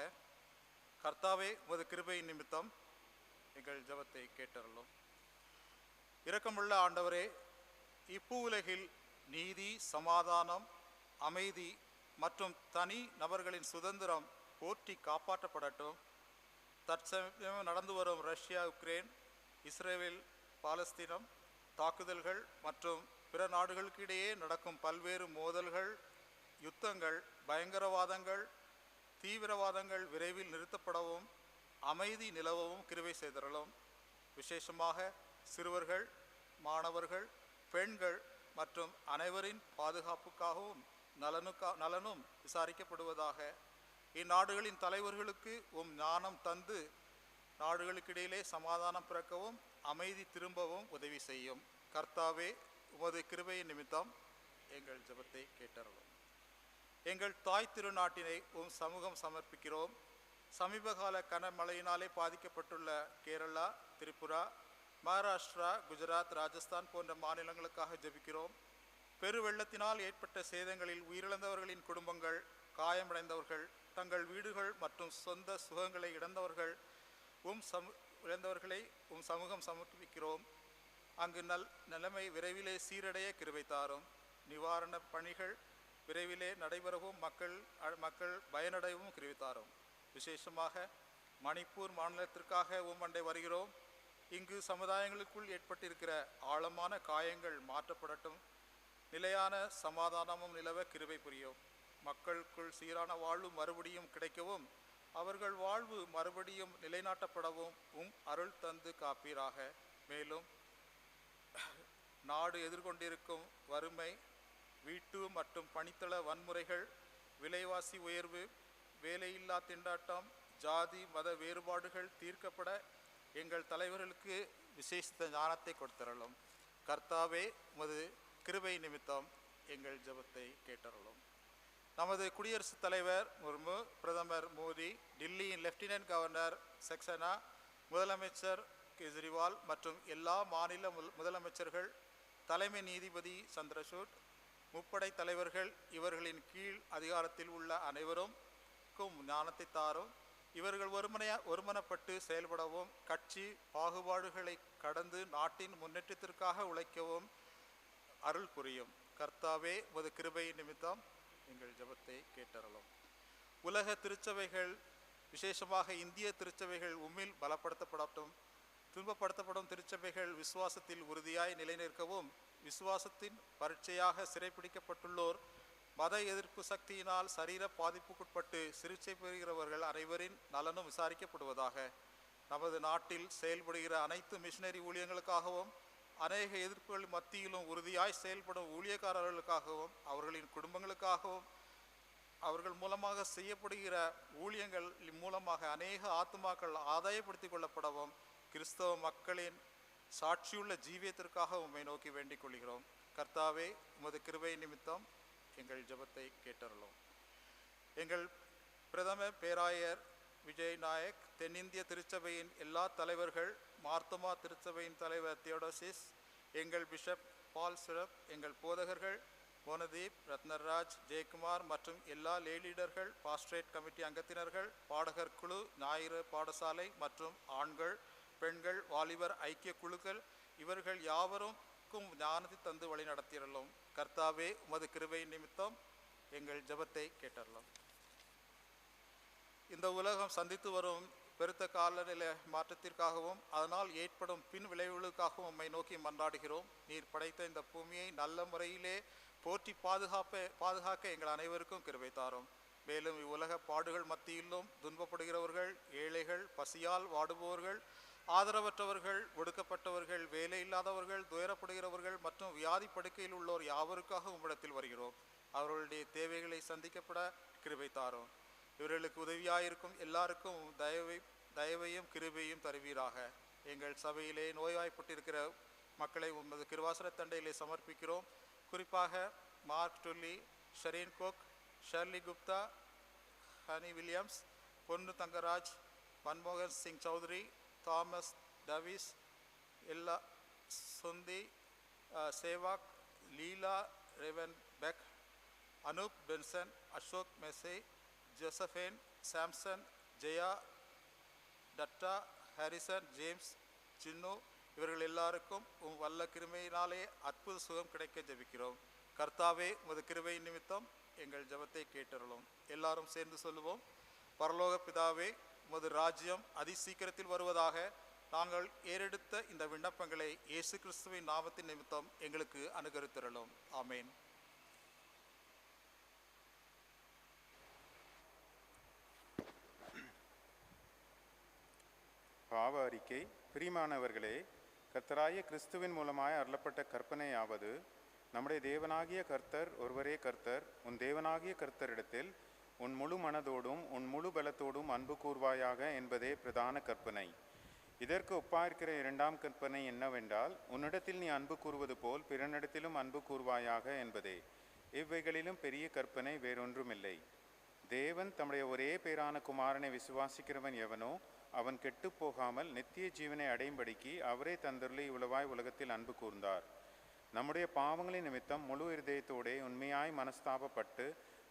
கர்த்தாவே, உமது கிருபை நிமித்தம் எங்கள் ஜெபத்தை கேட்டருளும். இரக்கமுள்ள ஆண்டவரே, இப்பூவுலகில் நீதி, சமாதானம், அமைதி மற்றும் தனி நபர்களின் சுதந்திரம் போற்றி காப்பாற்றப்படட்டும். தற்சமயம் நடந்து வரும் ரஷ்யா, உக்ரைன், இஸ்ரேல், பாலஸ்தீனம் தாக்குதல்கள் மற்றும் பிற நாடுகளுக்கு இடையே நடக்கும் பல்வேறு மோதல்கள், யுத்தங்கள், பயங்கரவாதங்கள், தீவிரவாதங்கள் விரைவில் நிறுத்தப்படவும் அமைதி நிலவவும் கிருபை செய்தருளும். விசேஷமாக சிறுவர்கள், மாணவர்கள், பெண்கள் மற்றும் அனைவரின் பாதுகாப்புக்காகவும் நலனும் விசாரிக்கப்படுவதாக. இந்நாடுகளின் தலைவர்களுக்கு ஞானம் தந்து நாடுகளுக்கிடையிலே சமாதானம் பிறக்கவும் அமைதி திரும்பவும் உதவி செய்யும். கர்த்தாவே, உமது கிருபையின் நிமித்தம் எங்கள் ஜெபத்தை கேட்டருளும். எங்கள் தாய் திருநாட்டினை சமூகம் சமர்ப்பிக்கிறோம். சமீபகால கனமழையினாலே பாதிக்கப்பட்டுள்ள கேரளா, திரிபுரா, மகாராஷ்டிரா, குஜராத், ராஜஸ்தான் போன்ற மாநிலங்களுக்காக ஜெபிக்கிறோம். பெருவெள்ளத்தினால் ஏற்பட்ட சேதங்களில் உயிரிழந்தவர்களின் குடும்பங்கள், காயமடைந்தவர்கள், தங்கள் வீடுகள் மற்றும் சொந்த சுகங்களை இழந்தவர்களை சமூகம் சமர்ப்பிக்கிறோம். அங்கு நிலைமை விரைவிலே சீரடைய கிருபை தாரும். நிவாரண பணிகள் விரைவிலே நடைபெறவும் மக்கள் பயனடையவும் கிருபை தாரும். விசேஷமாக மணிப்பூர் மாநிலத்திற்காக அண்டை வருகிறோம். இங்கு சமுதாயங்களுக்குள் ஏற்பட்டிருக்கிற ஆழமான காயங்கள் மாற்றப்படட்டும். நிலையான சமாதானமும் நிலவ கிருபை புரியும். மக்களுக்குள் சீரான வாழ்வு மறுபடியும் கிடைக்கவும் அவர்கள் வாழ்வு மறுபடியும் நிலைநாட்டப்படவும் அருள் தந்து காப்பீராக. மேலும் நாடு எதிர்கொண்டிருக்கும் வறுமை, வீட்டு மற்றும் பணித்தள வன்முறைகள், விலைவாசி உயர்வு, வேலையில்லா திண்டாட்டம், ஜாதி மத வேறுபாடுகள் தீர்க்கப்பட எங்கள் தலைவர்களுக்கு விசேஷித்த ஞானத்தை கொடுத்தருளும். கர்த்தாவே, உமது கிருபை நிமித்தம் எங்கள் ஜெபத்தை கேட்டருளும். நமது குடியரசுத் தலைவர் முர்மு, பிரதமர் மோடி, டில்லியின் லெப்டினன்ட் கவர்னர் சக்சேனா, முதலமைச்சர் கெஜ்ரிவால் மற்றும் எல்லா மாநில முதலமைச்சர்கள், தலைமை நீதிபதி சந்திரசூட், முப்படை தலைவர்கள், இவர்களின் கீழ் அதிகாரத்தில் உள்ள அனைவருக்கும் ஞானத்தை தாரும். இவர்கள் ஒருமனப்பட்டு செயல்படவும் கட்சி பாகுபாடுகளை கடந்து நாட்டின் முன்னேற்றத்திற்காக உழைக்கவும் அருள் புரியும். கர்த்தாவே, உமது கிருபை நிமித்தம் எங்கள் ஜெபத்தை கேட்டருளும். உலக திருச்சபைகள், விசேஷமாக இந்திய திருச்சபைகள் உம்மில் பலப்படுத்தப்படட்டும். துன்பப்படுத்தப்படும் திருச்சபைகள் விசுவாசத்தில் உறுதியாய் நிலைநிற்கவும், விசுவாசத்தின் பரீட்சையாக சிறைப்பிடிக்கப்பட்டுள்ளோர், மத எதிர்ப்பு சக்தியினால் சரீர பாதிப்புக்குட்பட்டு சிகிச்சை பெறுகிறவர்கள் அனைவரின் நலனும் விசாரிக்கப்படுவதாக. நமது நாட்டில் செயல்படுகிற அனைத்து மிஷனரி ஊழியங்களுக்காகவும் அநேக எதிர்ப்புகள் மத்தியிலும் உறுதியாய் செயல்படும் ஊழியக்காரர்களுக்காகவும் அவர்களின் குடும்பங்களுக்காகவும் அவர்கள் மூலமாக செய்யப்படுகிற ஊழியங்கள் மூலமாக அநேக ஆத்துமாக்கள் ஆதாயப்படுத்திக் கொள்ளப்படவும் கிறிஸ்தவ மக்களின் சாட்சியுள்ள ஜீவியத்திற்காக உம்மை நோக்கி வேண்டிக் கொள்கிறோம். கர்த்தாவே, உமது கிருபை நிமித்தம் எங்கள் ஜெபத்தை கேட்டருளும். எங்கள் பிரதம பேராயர் விஜய் நாயக், தென்னிந்திய திருச்சபையின் எல்லா தலைவர்கள், மார்த்தமா திருச்சபையின் தலைவர் தியோடோசிஸ், எங்கள் பிஷப் பால் சிரப், எங்கள் போதகர்கள் மோனதீப், ரத்னராஜ், ஜெயக்குமார் மற்றும் எல்லா லேலீடர்கள், பாஸ்ட்ரேட் கமிட்டி அங்கத்தினர்கள், பாடகர் குழு, ஞாயிறு பாடசாலை மற்றும் ஆண்கள், பெண்கள், வாலிபர் ஐக்கிய குழுக்கள், இவர்கள் யாவருக்கும் ஞானத்தை தந்து வழி நடத்தியறலும். கர்த்தாவே, உமது கிருபை நிமித்தம் எங்கள் ஜெபத்தை கேட்டறலும். இந்த உலகம் சந்தித்து வரும் பெருத்த காலநிலை மாற்றத்திற்காகவும் அதனால் ஏற்படும் பின் விளைவுகளுக்காகவும் உம்மை நோக்கி மன்றாடுகிறோம். நீர் படைத்த இந்த பூமியை நல்ல முறையிலே போற்றி பாதுகாக்க எங்கள் அனைவருக்கும் கிருபை தாரும். மேலும் இவ்வுலக பாடுகள் மத்தியிலும் துன்பப்படுகிறவர்கள், ஏழைகள், பசியால் வாடுபவர்கள், ஆதரவற்றவர்கள், ஒடுக்கப்பட்டவர்கள், வேலை இல்லாதவர்கள், துயரப்படுகிறவர்கள் மற்றும் வியாதி படுக்கையில் உள்ளோர் யாவருக்காக உம்மிடத்தில் வருகிறோம். அவர்களுடைய தேவைகளை சந்திக்கப்பட கிருபை தாரும். இவர்களுக்கு உதவியாயிருக்கும் எல்லாருக்கும் தயவையும் கிருபையும் தருவீராக. எங்கள் சபையிலே நோய்வாய்ப்பட்டிருக்கிற மக்களை உமது கிருபாசன தண்டையிலே சமர்ப்பிக்கிறோம். குறிப்பாக மார்க் டொல்லி, ஷரீன் கோக், Shirley Gupta, Honey Williams, Ponnu Thangaraj, மன்மோகன் சிங் சௌத்ரி, தாமஸ் டவிஸ், எல்லா சுந்தி, சேவாக், லீலா ரெவன் பெக், அனூப் பென்சன், அசோக் மெசே, Josephine, Samson, Jaya, Dutta, Harrison, James, Chinnu, இவர்கள் எல்லாருக்கும் வல்ல கிருபையினாலே அற்புத சுகம் கிடைக்க ஜெபிக்கிறோம். கர்த்தாவே, உமது கிருபை நிமித்தம் எங்கள் ஜெபத்தை கேட்டருளும். எல்லாரும் சேர்ந்து சொல்லுவோம். பரலோக பிதாவே, உமது ராஜ்யம் அதிசீக்கிரத்தில் வருவதாக. நாங்கள் ஏறெடுத்த இந்த விண்ணப்பங்களை இயேசு கிறிஸ்துவின் நாமத்தின் நிமித்தம் எங்களுக்கு அனுகரித்தருளும். ஆமேன். பாவ அறிக்கை. பிரியமானவர்களே, கர்த்தராகிய கிறிஸ்துவின் மூலமாய் அருளப்பட்ட கற்பனையாவது, நம்முடைய தேவனாகிய கர்த்தர் ஒருவரே கர்த்தர். உன் தேவனாகிய கர்த்தரிடத்தில் உன் முழு மனதோடும் உன் முழு பலத்தோடும் அன்பு கூர்வாயாக என்பதே பிரதான கற்பனை. இதற்கு ஒப்பாயிருக்கிற இரண்டாம் கற்பனை என்னவென்றால், உன்னிடத்தில் நீ அன்பு கூறுவது போல் பிறனிடத்திலும் அன்பு கூர்வாயாக என்பதே. இவ்வைகளிலும் பெரிய கற்பனை வேறொன்றுமில்லை. தேவன் தம்முடைய ஒரே பேரான குமாரனை விசுவாசிக்கிறவன் எவனோ அவன் கெட்டு போகாமல் நித்திய ஜீவனை அடையும்படிக்கு அவரே தந்தருளி இவ்வளவாய் உலகத்தில் அன்பு கூர்ந்தார். நம்முடைய பாவங்களின் நிமித்தம் முழு இருதயத்தோடே உண்மையாய் மனஸ்தாபப்பட்டு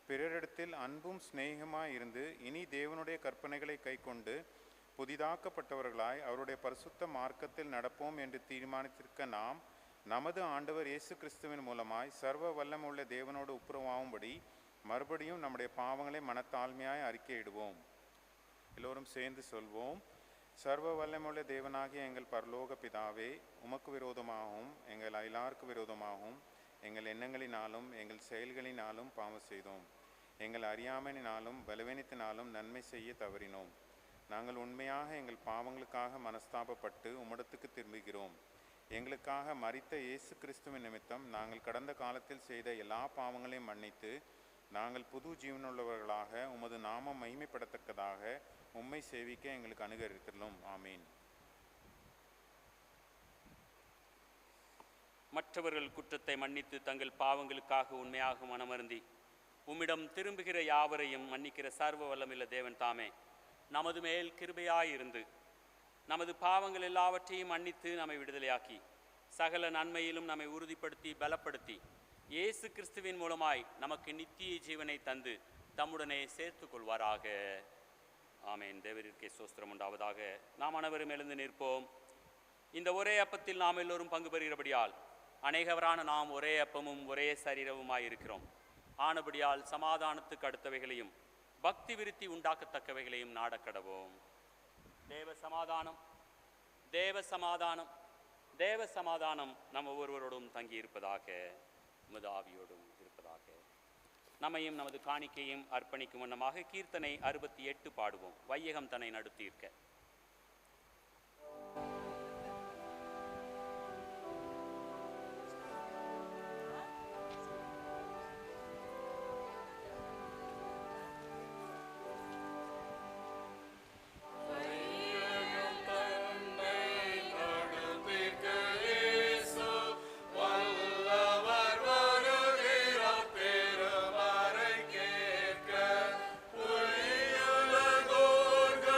பிறரிடத்தில் அன்பும் சிநேகமாய் இருந்து இனி தேவனுடைய கற்பனைகளை கைக்கொண்டு புதிதாக்கப்பட்டவர்களாய் அவருடைய பரிசுத்த மார்க்கத்தில் நடப்போம் என்று தீர்மானித்திருக்க நாம் நமது ஆண்டவர் இயேசு கிறிஸ்துவின் மூலமாய் சர்வ வல்லமுள்ள தேவனோடு ஒப்புரவாகும்படி மறுபடியும் நம்முடைய பாவங்களை மனத்தாழ்மையாய் அறிக்கையிடுவோம். எல்லோரும் சேர்ந்து சொல்வோம். சர்வ வல்லமுள்ள தேவனாகிய எங்கள் பரலோக பிதாவே, உமக்கு விரோதமாகவும் எங்கள் அயலாருக்கு விரோதமாகவும் எங்கள் எண்ணங்களினாலும் எங்கள் செயல்களினாலும் பாவம் செய்தோம். எங்கள் அறியாமையினாலும் பலவீனத்தினாலும் நன்மை செய்ய தவறினோம். நாங்கள் உண்மையாக எங்கள் பாவங்களுக்காக மனஸ்தாபப்பட்டு உம்மிடத்துக்கு திரும்புகிறோம். எங்களுக்காக மரித்த இயேசு கிறிஸ்துவின் நிமித்தம் நாங்கள் கடந்த காலத்தில் செய்த எல்லா பாவங்களையும் மன்னித்து நாங்கள் புது ஜீவனுள்ளவர்களாக உமது நாமம் மகிமைப்படத்தக்கதாக உம்மை சேவிக்க எங்களுக்கு அனுகரித்தலும். ஆமீன். மற்றவர்கள் குற்றத்தை மன்னித்து தங்கள் பாவங்களுக்காக உண்மையாக மனமருந்தி உம்மிடம் திரும்புகிற யாவரையும் மன்னிக்கிற சர்வ வல்லமுள்ள தேவன் தாமே நமது மேல் கிருபையாயிருந்து நமது பாவங்கள் எல்லாவற்றையும் மன்னித்து நம்மை விடுதலையாக்கி சகல நன்மையிலும் நம்மை உறுதிப்படுத்தி பலப்படுத்தி இயேசு கிறிஸ்துவின் மூலமாய் நமக்கு நித்திய ஜீவனை தந்து தம்முடனே சேர்த்து கொள்வாராக. ஆமேன். தேவரிற்கே ஸ்தோத்திரம் உண்டாவதாக. நாம் அனைவரும் எழுந்து நிற்போம். இந்த ஒரே அப்பத்தில் நாம் எல்லோரும் பங்கு பெறுகிறபடியால் அநேகவரான நாம் ஒரே அப்பமும் ஒரே சரீரவுமாய் இருக்கிறோம். ஆனபடியால் சமாதானத்துக்கு அடுத்தவைகளையும் பக்தி விருத்தி உண்டாக்கத்தக்கவைகளையும் நாடக்கடவோம். தேவ சமாதானம், தேவ சமாதானம், தேவ சமாதானம் நம் ஒவ்வொருவரோடும் தங்கியிருப்பதாக, உமது ஆவியோடும் இருப்பதாக. நம்மையும் நமது காணிக்கையும் அர்ப்பணிக்கும் வண்ணமாக கீர்த்தனை 68 பாடுவோம். வையகம் தன்னை நடுத்தீர்க்க. Good.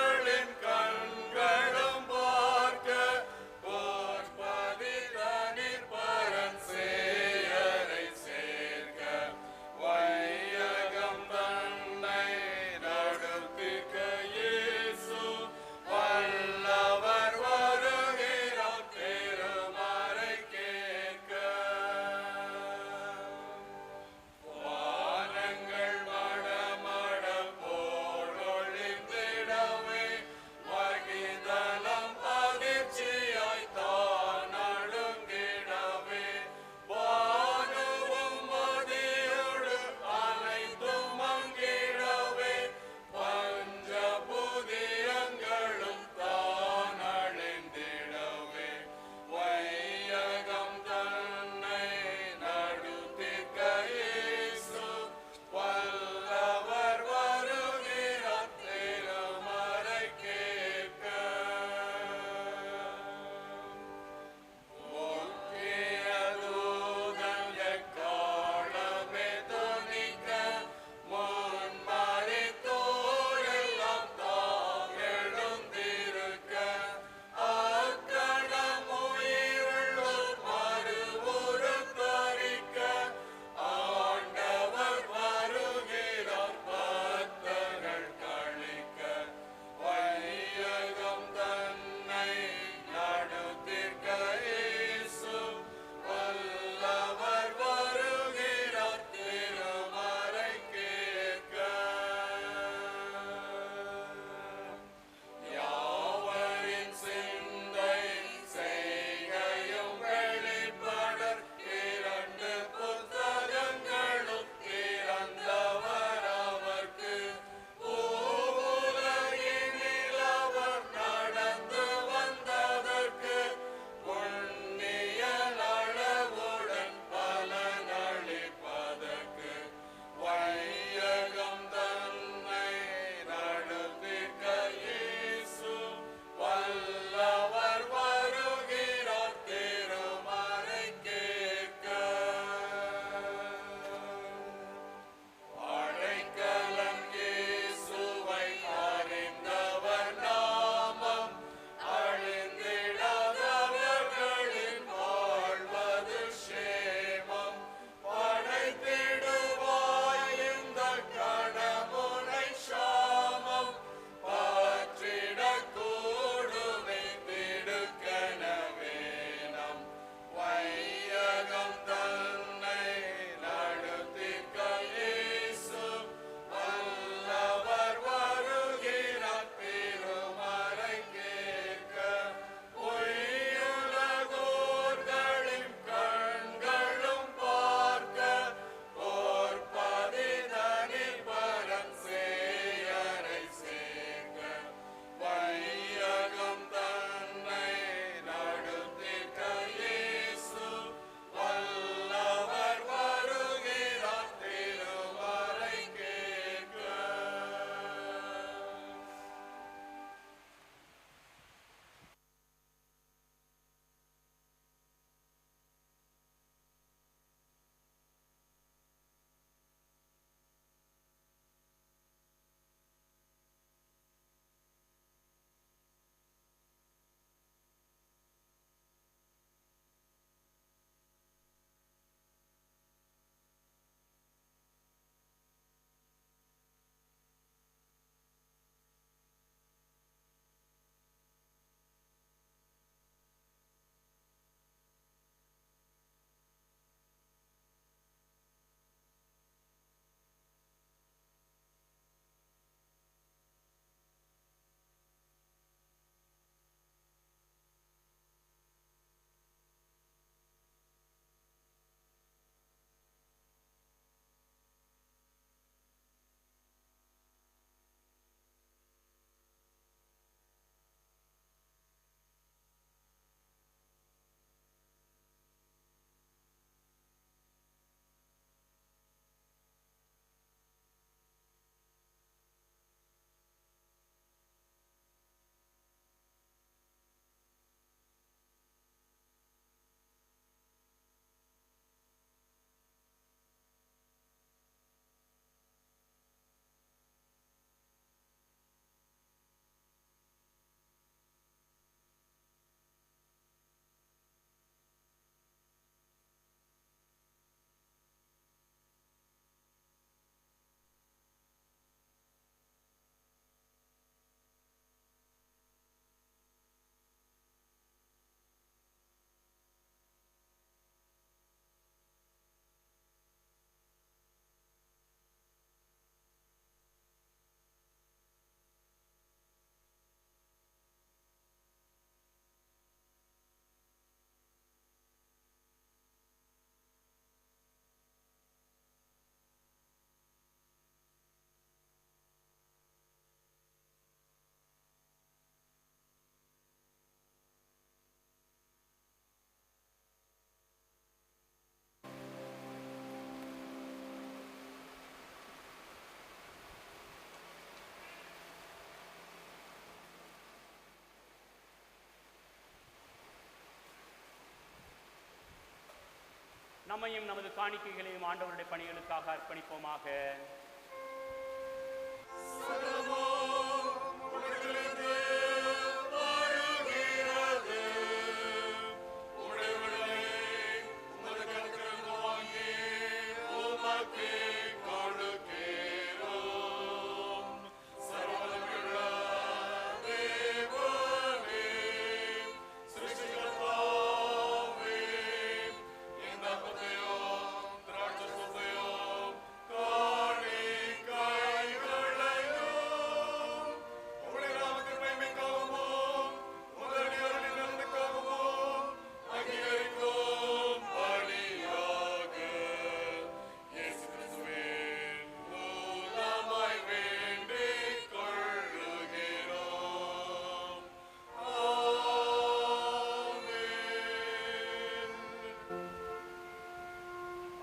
நம்மையும் நமது காணிக்கைகளையும் ஆண்டவருடைய பணிகளுக்காக அர்ப்பணிப்போமாக.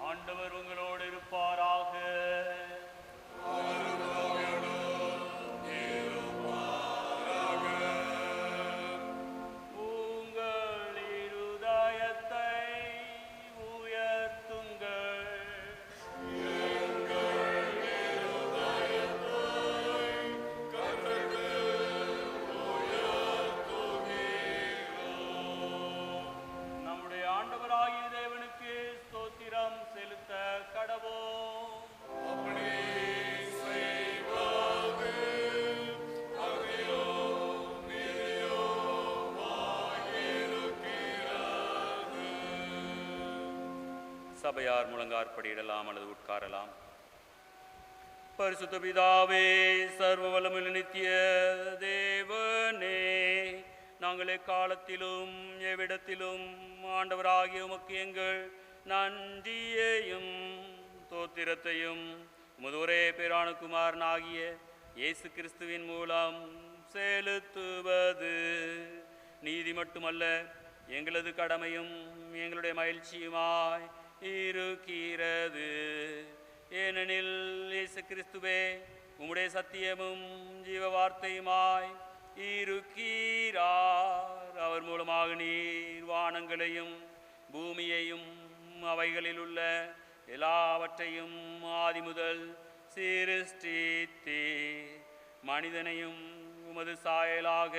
ஆண்டவர் உங்களோடு இருப்பாராக. உங்கள் இருதயத்தை உயர்த்துங்கள். நம்முடைய ஆண்டவராகிய தேவனுக்கு ஸ்தோத்திரம் செலுத்த கடவோம். சபையார் முழங்காற்படியிடலாம் அல்லது உட்காரலாம். பரிசுத்த பிதாவே, சர்வ வல்லமையுள்ள நித்திய தேவனே, நாங்கள் எக்காலத்திலும் எவ்விடத்திலும் ஆண்டவராகிய உமக்கு எங்கள் நன்றியையும் தோத்திரத்தையும் உமது ஒரே பேரான குமாரனாகிய இயேசு கிறிஸ்துவின் மூலம் செலுத்துவது நீதி மட்டுமல்ல, எங்களது கடமையும் எங்களுடைய மகிழ்ச்சியுமாய் இருக்கிறது. ஏனெனில் இயேசு கிறிஸ்துவே உம்முடைய சத்தியமும் ஜீவ வார்த்தையுமாய் இருக்கிறார். அவர் மூலமாக நீர் வானங்களையும் பூமியையும் அவைகளில் உள்ள எல்லாவற்றையும் ஆதி முதல் சிருஷ்டித்தீர். மனிதனையும் உமது சாயலாக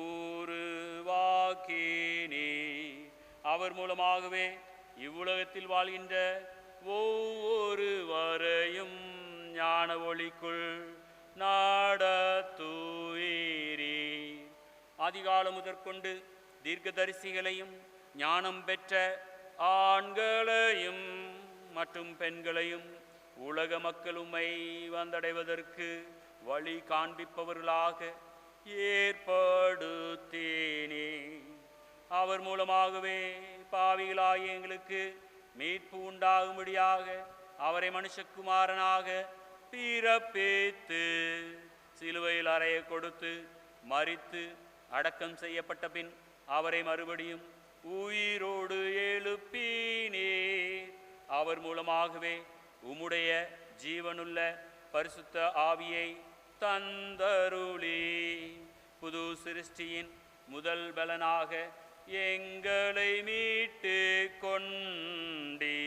உருவாக்கினீர். அவர் மூலமாகவே இவ்வுலகத்தில் வாழ்கின்ற ஒவ்வொருவரையும் ஞான ஒளிக்குள் நடத்துவீரே. அதிகாலம் முதற்கொண்டு தீர்க்கதரிசிகளையும் ஞானம் பெற்ற ஆண்களையும் மற்றும் பெண்களையும் உலக மக்கள் உம்மை வந்தடைவதற்கு வழி காண்பிப்பவர்களாக ஏற்படுத்தேனே. அவர் மூலமாகவே பாவிகளாகிய எங்களுக்கு மீட்பு உண்டாகும்படியாக அவரை மனுஷகுமாரனாக பிறப்பித்து சிலுவையில் அறைய கொடுத்து மரித்து அடக்கம் செய்யப்பட்ட பின் அவரை மறுபடியும் உயிரோடு எழுப்பினீர். அவர் மூலமாகவே உம்முடைய ஜீவனுள்ள பரிசுத்த ஆவியை தந்தருளி புது சிருஷ்டியின் முதல் பலனாக எங்களை மீட்டு கொண்டீ.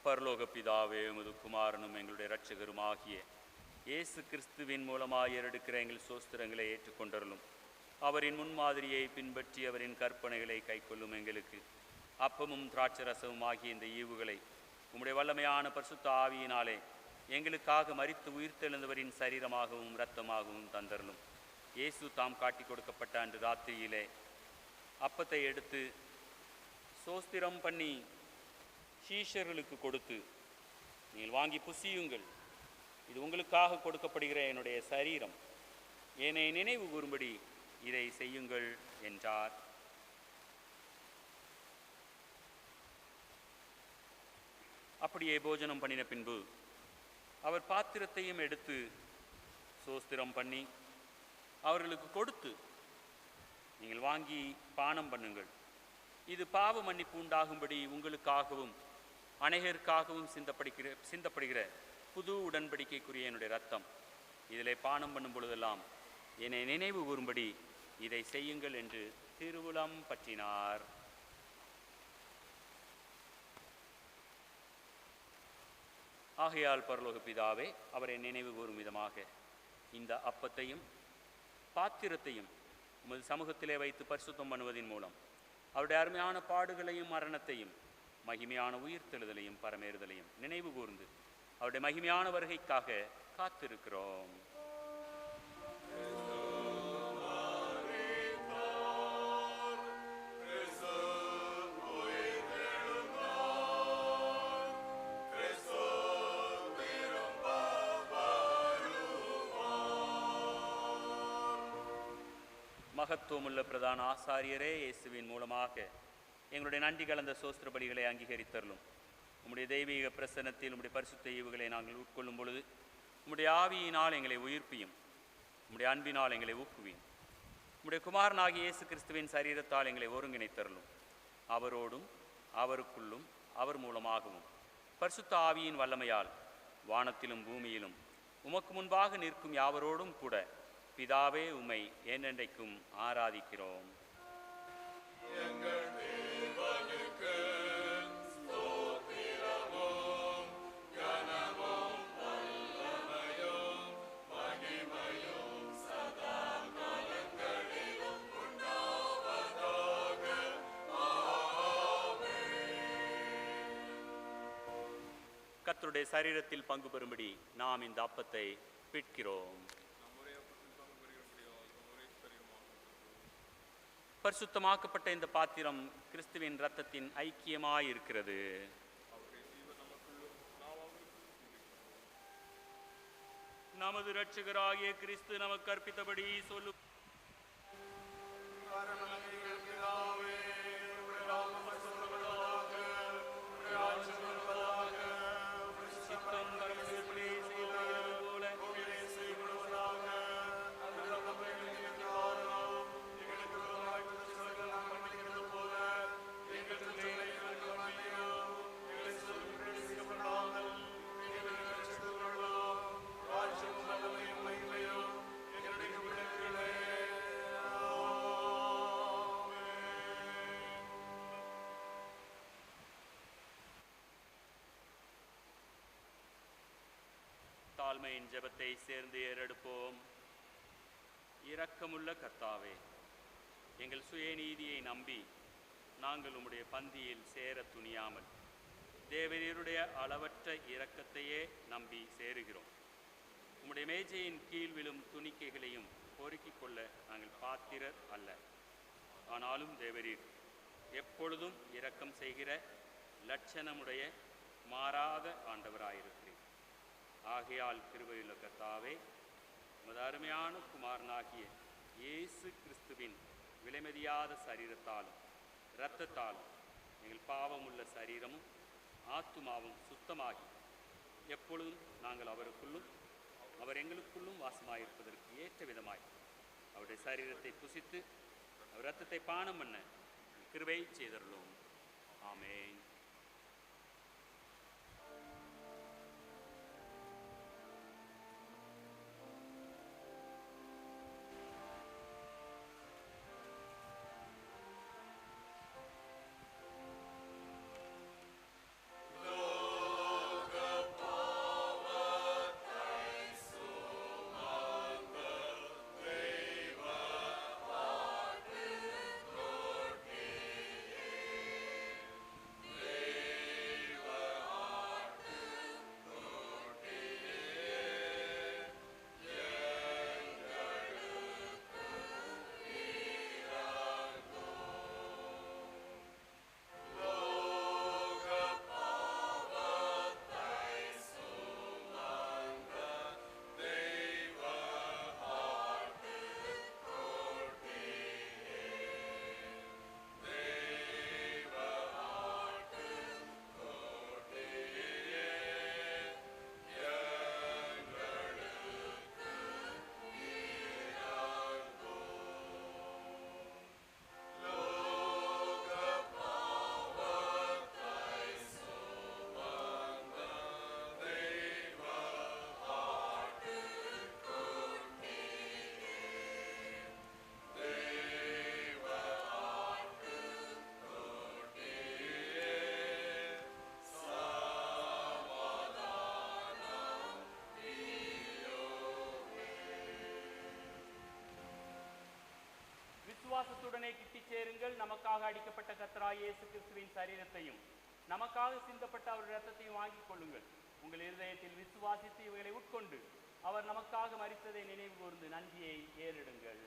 பரலோக பிதாவே, உமது குமாரனும் எங்களுடைய இரட்சகருமாகிய இயேசு கிறிஸ்துவின் மூலமாக ஏறெடுக்கிற எங்கள் சோஸ்திரங்களை ஏற்றுக்கொண்டருளும். அவரின் முன்மாதிரியை பின்பற்றி அவரின் கற்பனைகளை கைக்கொள்ளும் எங்களுக்கு அப்பமும் திராட்சரசமும் ஆகிய இந்த ஈவுகளை உம்முடைய வல்லமையான பரிசுத்த ஆவியினாலே எங்களுக்காக மரித்து உயிர்த்தெழுந்தவரின் சரீரமாகவும் இரத்தமாகவும் தந்தரலும். இயேசு தாம் காட்டி கொடுக்கப்பட்ட அன்று ராத்திரியிலே அப்பத்தை எடுத்து சோஸ்திரம் பண்ணி சீஷர்களுக்கு கொடுத்து, நீங்கள் வாங்கி புசியுங்கள், இது உங்களுக்காக கொடுக்கப்படுகிற என்னுடைய சரீரம், என்னை நினைவு கூறும்படி இதை செய்யுங்கள் என்றார். அப்படியே போஜனம் பண்ணின பின்பு அவர் பாத்திரத்தையும் எடுத்து சோஸ்திரம் பண்ணி அவர்களுக்கு கொடுத்து, நீங்கள் வாங்கி பானம் பண்ணுங்கள், இது பாவ மன்னிப்பு உண்டாகும்படி உங்களுக்காகவும் அநேகருக்காகவும் சிந்தப்படுகிற புது உடன்படிக்கைக்குரிய என்னுடைய ரத்தம், இதிலே பானம் பண்ணும் பொழுதெல்லாம் என்னை நினைவு கூறும்படி இதை செய்யுங்கள் என்று திருவுளம் பற்றினார். ஆகையால் பரலோக பிதாவே, அவரை நினைவு கூறும் விதமாக இந்த அப்பத்தையும் பாத்திரத்தையும் உமது சமூகத்திலே வைத்து பரிசுத்தம் பண்ணுவதன் மூலம் அவருடைய அருமையான பாடுகளையும் மரணத்தையும் மகிமையான உயிர்த்தெழுதலையும் பரமேறுதலையும் நினைவு கூர்ந்து அவருடைய மகிமையான வருகைக்காக காத்திருக்கிறோம். மகத்துவமுள்ள பிரதான ஆசாரியரே, இயேசுவின் மூலமாக எங்களுடைய நன்றி கலந்த சோஸ்திர பலிகளை அங்கீகரித்தரலும். உம்முடைய தெய்வீக பிரசன்னத்தில் உம்முடைய பரிசுத்த ஈவுகளை நாங்கள் உட்கொள்ளும் பொழுது உம்முடைய ஆவியினால் எங்களை உயிர்ப்பியும், உம்முடைய அன்பினால் எங்களை ஊக்குவியும். உம்முடைய குமாரனாகிய இயேசு கிறிஸ்துவின் சரீரத்தால் எங்களை ஒருங்கிணைத்தரலும். அவரோடும் அவருக்குள்ளும் அவர் மூலமாகவும் பரிசுத்த ஆவியின் வல்லமையால் வானத்திலும் பூமியிலும் உமக்கு முன்பாக நிற்கும் யாவரோடும் கூட பிதாவே உம்மை என்றென்றைக்கும் ஆராதிக்கிறோம். கர்த்தருடைய சரீரத்தில் பங்கு பெறும்படி நாம் இந்த அப்பத்தை பிட்கிறோம். பரிசுத்தமாக்கப்பட்ட இந்த பாத்திரம் கிறிஸ்துவின் இரத்தத்தின் ஐக்கியமாயிருக்கிறது. நமது இரட்சகராகிய கிறிஸ்து நமக்கு கற்பித்தபடி சொல்லு தாழ்மையின் ஜெபத்தை சேர்ந்து ஏறெடுப்போம். இரக்கமுள்ள கர்த்தாவே, எங்கள் சுயநீதியை நம்பி நாங்கள் உம்முடைய பந்தியில் சேர துணியாமல் தேவரீருடைய அளவற்ற இரக்கத்தையே நம்பி சேருகிறோம். உம்முடைய மேஜையின் கீழ் விழும் துணிக்கைகளையும் பொறுக்கிக் கொள்ள நாங்கள் பாத்திரர் அல்ல. ஆனாலும் தேவரீர் எப்பொழுதும் இரக்கம் செய்கிற லட்சணமுடைய மாறாத ஆண்டவராயிருக்கிறீர். ஆகையால் கிருபையுள்ள கர்த்தாவே, உமது அருமையான குமாரனாகிய இயேசு கிறிஸ்துவின் விலைமதியாத சரீரத்தாலும் இரத்தத்தாலும் எங்கள் பாவமுள்ள சரீரமும் ஆத்துமாவும் சுத்தமாகி எப்பொழுதும் நாங்கள் அவருக்குள்ளும் அவர் எங்களுக்குள்ளும் வாசமாயிருப்பதற்கு ஏற்ற விதமாய் அவருடைய சரீரத்தை புசித்து அவர் இரத்தத்தை பானம் பண்ண கிருபை செய்தருளும். ஆமென். Amen. விசுவாசத்துடனே கிட்டிச் சேருங்கள். நமக்காக அடிக்கப்பட்ட கர்த்தராகிய இயேசு கிறிஸ்துவின் சரீரத்தையும் நமக்காக சிந்தப்பட்ட அவர் இரத்தத்தையும் வாங்கிக் கொள்ளுங்கள். உங்கள் இருதயத்தில் விசுவாசித்து இவைகளை உட்கொண்டு அவர் நமக்காக மரித்ததை நினைவு கூர்ந்து நன்றியை ஏறிடுங்கள்.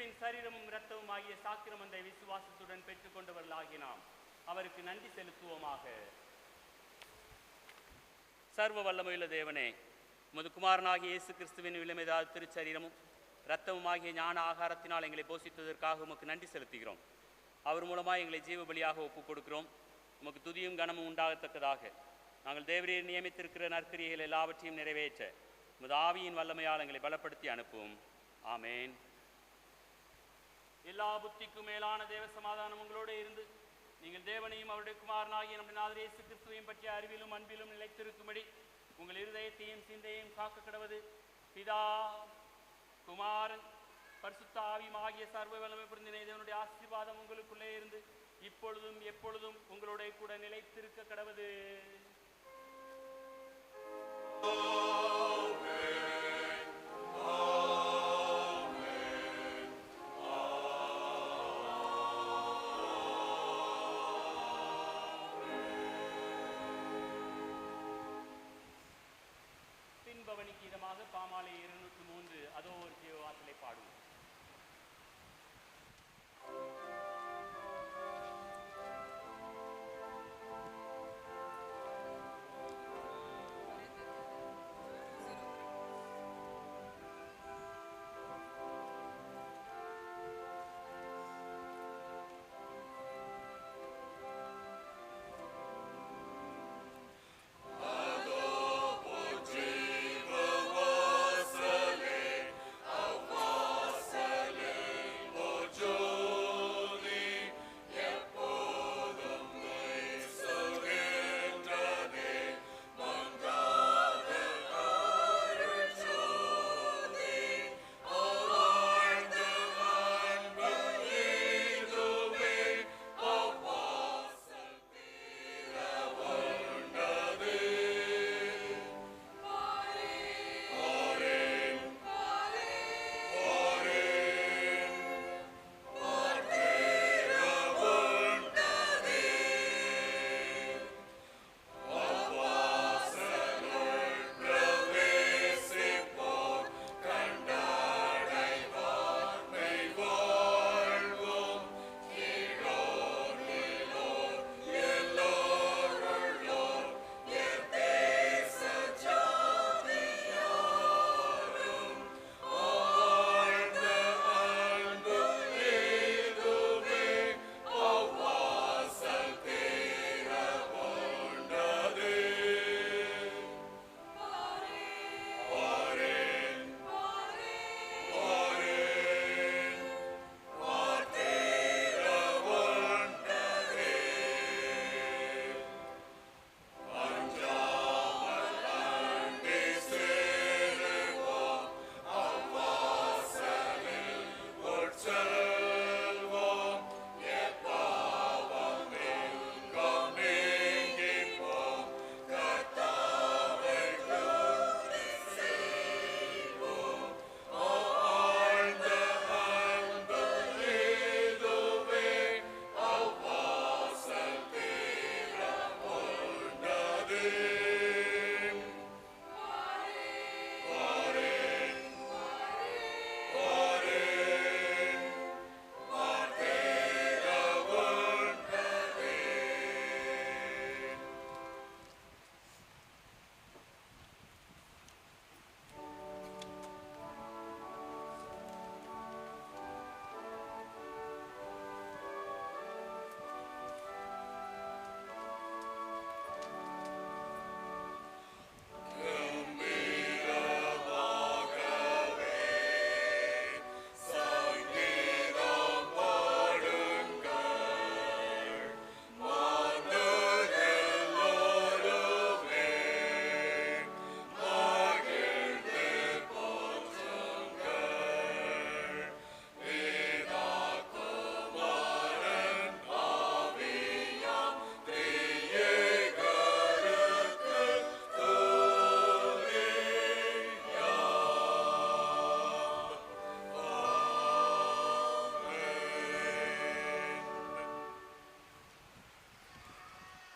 கிறிஸ்துவின் சரீரமும் இரத்தமும் ஆகிய சாக்கிரமந்தை விசுவாசத்துடன் பெற்றுக்கொண்டவர்களாகி நாம் அவருக்கு நன்றி செலுத்துவோமாக. சர்வ வல்லமையுள்ள தேவனே, உமது குமாரனாகிய இயேசு கிறிஸ்துவின் விலைமேதாத திருச்சரீரமும் இரத்தமும் ஆகிய ஞான ஆகாரத்தினால் எங்களை போஷித்ததற்காக உமக்கு நன்றி செலுத்துகிறோம். அவர் மூலமாக எங்களை ஜீவ பலியாக ஒப்புக் கொடுக்கிறோம். உமக்கு துதியும் கனமும் உண்டாகத்தக்கதாக நாங்கள் தேவரீர் நியமித்திருக்கிற நற்கிரியைகள் எல்லாவற்றையும் நிறைவேற்ற உமது ஆவியின் வல்லமையால் எங்களை பலப்படுத்தி அனுப்பும். ஆமேன். எல்லா புத்திக்கும் மேலான தேவ சமாதானம் உங்களோடு இருந்து நீங்கள் தேவனையும் அவருடைய குமாரனாகிய நம்முடைய நாதர் இயேசு கிறிஸ்துவையும் பற்றிய அறிவிலும் அன்பிலும் நிலைத்திருக்கும்படி உங்கள் இருதயத்தையும் சிந்தையும் காக்க கடவது பிதா குமாரன் பரிசுத்த ஆவியும் ஆகிய சர்வ வல்லமை புரிந்த தேவனுடைய ஆசீர்வாதம் உங்களுக்குள்ளே இருந்து இப்பொழுதும் எப்பொழுதும் உங்களுடைய கூட நிலைத்திருக்க கடவது. பின்பவனிக்கு இதமாக பாமாலை 203 அதோ ஒரு ஜீவவாசலை பாடுவோம்.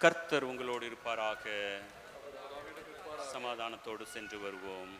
கர்த்தர் உங்களோடு இருப்பாராக. சமாதானத்தோடு சென்று வருவோம்.